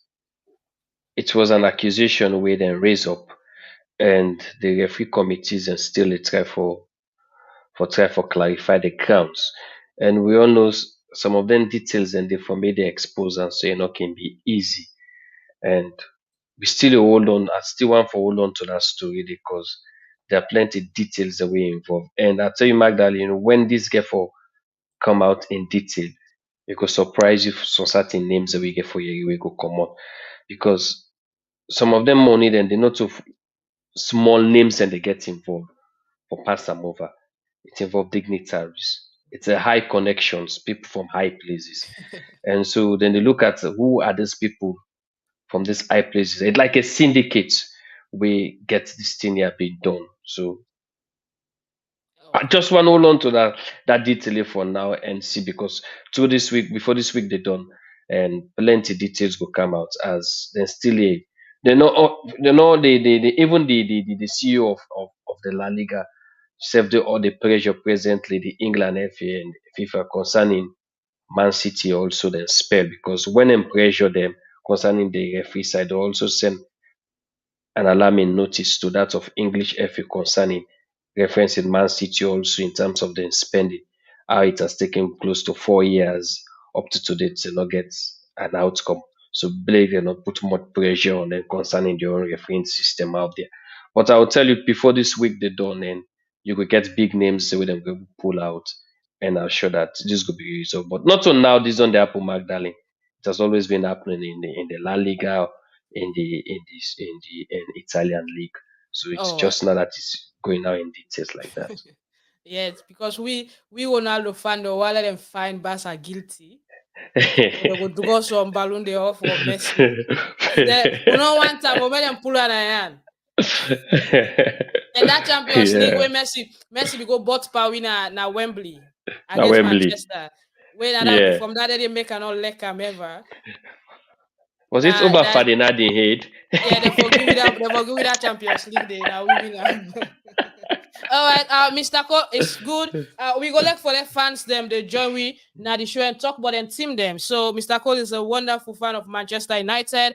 it was an accusation we then raised up, and the referee committees and still they try for clarify the grounds. And we all know some of them details and they for me they expose and so can be easy. And we still hold on, I still want to hold on to that story because there are plenty details that we involved. And I tell you, Magdalene, when this get for come out in detail, it could surprise you for some certain names that we get for you, we go come out. Because some of them money then they not of small names and they get involved for pass them over. It involves dignitaries. It's a high connections, people from high places. And so then they look at who are these people from these high places. It's like a syndicate we get this thing here being done. So I Okay. just want to hold on to that detail for now and see because through this week, before this week they done, and plenty details will come out as then still a they know they even the CEO of the La Liga served all the pressure presently the England FA and FIFA concerning Man City also then spell because when them pressure them concerning the referee side, they also send an alarming notice to that of English FA concerning referencing Man City also in terms of the spending, how it has taken close to 4 years up to today to not get an outcome. So Blake did not put much pressure on them concerning their own refereeing system out there. But I will tell you before this week they done and you could get big names with them go pull out and I'm sure that this could be resolved. But not on now, this on the Apple Magdalene. It has always been happening in the La Liga in Italian league. So it's Oh, just now that it's going out in details like that. yes, because we Ronaldo fan though, while them find Barca guilty. So they go draw some balloon they offer Messi. We don't want time, we make them pull out their hand. And that Champions League Yeah. where Messi be go bought power winner na Wembley Now against Wembley. Manchester. When that Yeah. from that they didn't make an all leckam ever. Was it That over that Ferdinand in head? yeah, they forgive that Champions League day now we win am. All right, Mr. Co, it's good. We go look for the fans them. They join we now the show and talk about them team them. So Mr. Cole is a wonderful fan of Manchester United.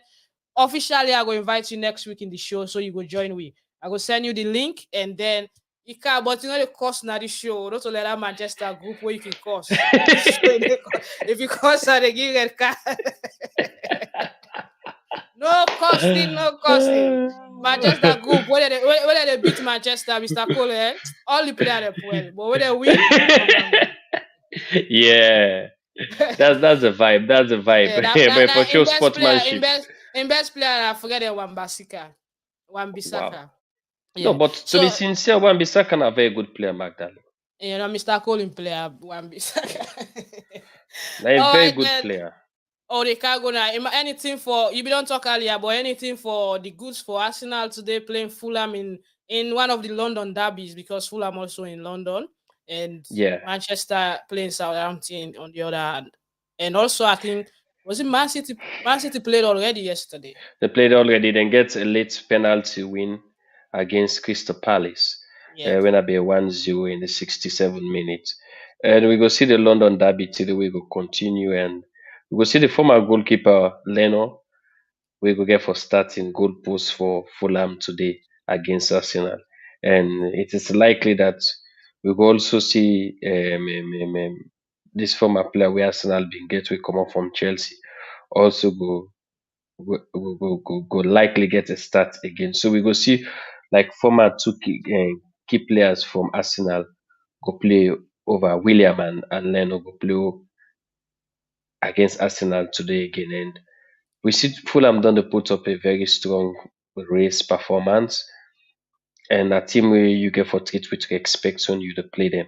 Officially, I go invite you next week in the show, so you go join we. I go send you the link and then you can. But you know the cost now the show. Not to let that Manchester group where you can cost. If you cost, they give red card. No costing, no costing. Manchester group whether they beat Manchester, Mr. Cole, all the player they well, but when they win, Yeah, that's the vibe. That's the vibe. yeah, that But for in sure, best player, sportsmanship. in best player, I forget the Wow. Wan-Bissaka. No, Yeah. but to be So sincere, Wan-Bissaka a very good player, Magdalene. Mr. Cole in player Wan-Bissaka. Like a All very right good then. player. Oh, the cargo now. Anything for you? We don't talk earlier, but anything for the goods for Arsenal today playing Fulham in one of the London derbies because Fulham also in London and Yeah. Manchester playing Southampton on the other hand. And also, I think was it Man City? Man City played already yesterday. They played already, then get a late penalty win against Crystal Palace. Yeah. When I be 1-0 in the 67 minutes. And we go see the London derby today. We go continue and we go see the former goalkeeper Leno. We go get for starting goal post for Fulham today against Arsenal. And it is likely that we will also see this former player where Arsenal been get we come up from Chelsea also go likely get a start again. So we go see like former two key players from Arsenal go play over William and Leno go play against Arsenal today again. And we see Fulham done to put up a very strong race performance and a team where you get for treat with respect when you to play them.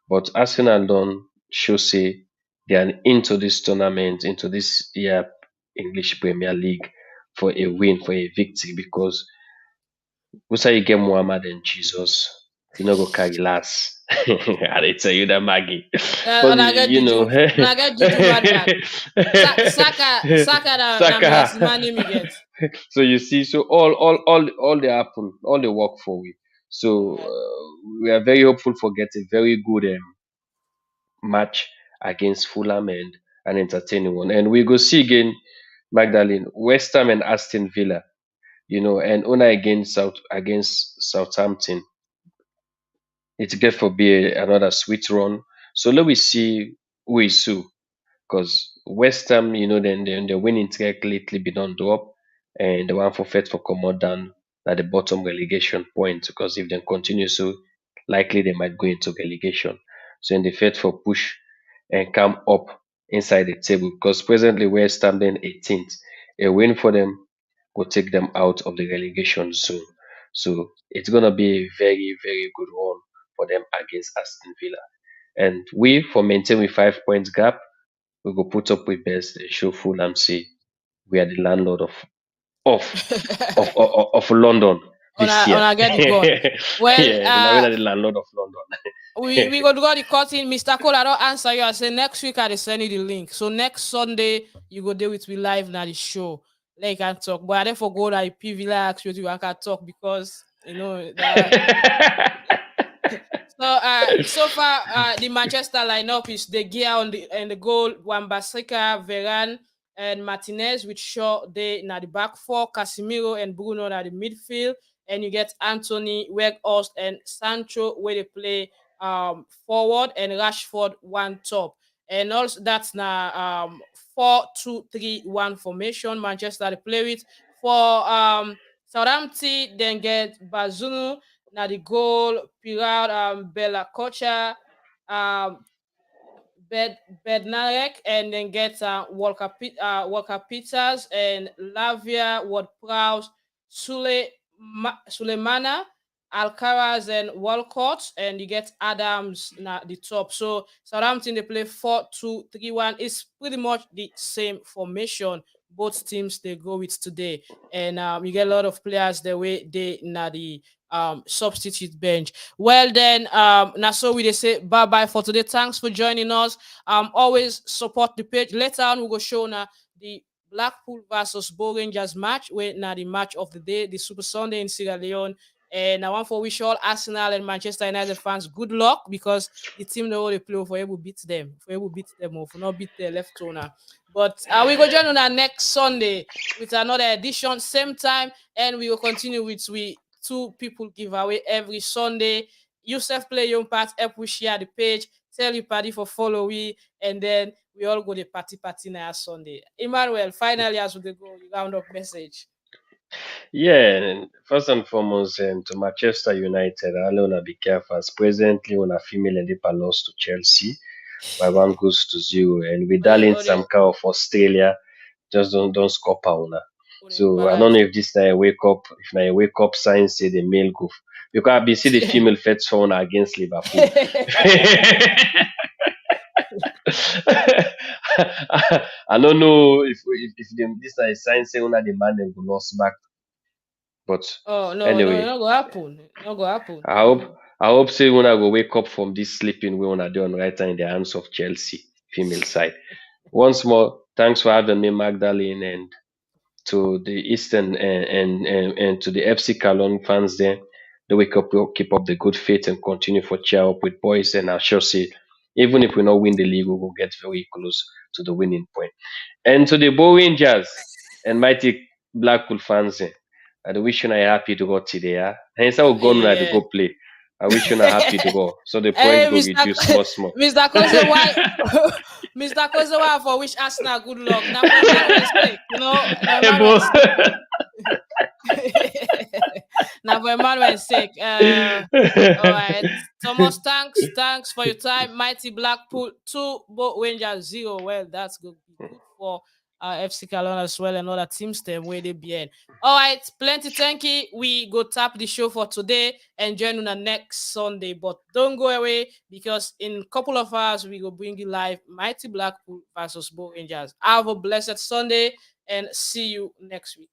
But Arsenal don't show say they are into this tournament, into this year English Premier League for a win, for a victory because we say you get Muhammad and Jesus, you know go carry last. I dey tell you that Maggie. But And I get Juju. And I get Juju mad mad. Saka na me Saka. as man me get. So you see, so all they happen, all they work for we. So we are very hopeful for get a very good match against Fulham and an entertaining one. And we go see again Magdalene, West Ham and Aston Villa, and Una against Southampton. It get for be another sweet run. So let we see who is who. Because West Ham, then the winning track lately been on drop, and the one for Fed for come out down at the bottom relegation point. Because if they continue so, likely they might go into relegation. So in the Fed for push and come up inside the table. Because presently West Ham then 18th, a win for them will take them out of the relegation zone. So it's gonna be a very very good run for them against Aston Villa. And we for maintain with 5 points gap we go put up with best and show Fulham say we are the landlord of of London this year. I get the gun. Well, Yeah, we are the landlord of London. we go to go the cutting. Mr. Cole, I don't answer you. I say next week I dey send you the link. So next Sunday you go there with me live now the show. Like I can talk. But I therefore go to PV like you I can talk because that so far the Manchester lineup is De Gea on the goal, Wan-Bissaka, Varane, and Martinez with Shaw they na the back four, Casemiro and Bruno na the midfield, and you get Anthony, Weghorst, and Sancho where they play forward and Rashford one top. And also that's na 4-2-3-1 formation Manchester they play with. For Southampton, then get Bazunu, now the goal, Pirar, Bella Kocha, um, Bednarek, and then get Walker Peters and Lavia, Ward Prowse, Sulemana, Alcaraz, and Walcott, and you get Adams at the top. So Southampton they play 4-2-3-1. It's pretty much the same formation both teams they go with today, and you get a lot of players the way they na the substitute bench. Well then, now so we they say bye bye for today. Thanks for joining us. Always support the page. Later on, we go show now the Blackpool versus Bo Rangers match, where now the match of the day, the Super Sunday in Sierra Leone. And I want for wish all Arsenal and Manchester United fans good luck because the team know they play for able beat them, or for not beat their left owner. But we go join on our next Sunday with another edition, same time, and we will continue with we two people giveaway every Sunday. Yourself play your part, help we share the page, tell your party for follow we, and then we all go the party now Sunday. Emmanuel, finally as we go, round up message. Yeah, and first and foremost, to Manchester United, I wanna be careful. As presently, when a female Lipa lost to Chelsea by 1 goals to 0, and with Darling Ode, Samka of Australia, just don't score Pauna. Ode So I don't Gbala know if this na a wake up, if na a wake up sign say the male go because I be see the female first phone against Liverpool. I don't know if them, this na a sign say una the man them go lost back, but Oh no, no, anyway, no go happen. No go happen. I hope I hope say una go wake up from this sleeping we una do on right hand in the hands of Chelsea female side. Once more, thanks for having me, Magdalene, and to the Eastern and to the FC Cologne fans there. They wake up, keep up the good faith and continue for cheer up with boys. And I sure say, even if we not win the league, we will get very close to the winning point. And to the Bo Rangers and mighty Blackpool fans, I wish you are happy to go today. Hence, I will go now to Yeah. go play. I wish you are happy to go. So the point Hey, go Mr. reduce small, small. Mr. Koze, why? Mr. Koze, why for wish Arsenal good luck? Now for Emmanuel's sake, now Emmanuel's sake. Now for Emmanuel's sake. All right. Thomas, thanks for your time. Mighty Blackpool 2, both Rangers 0. Well, that's good. Good for FC Cologne as well and other teams them where they be in. All right, plenty thank you. We go tap the show for today and join on the next Sunday. But don't go away because in a couple of hours we go bring you live Mighty Blackpool versus Bo Rangers. Have a blessed Sunday and see you next week.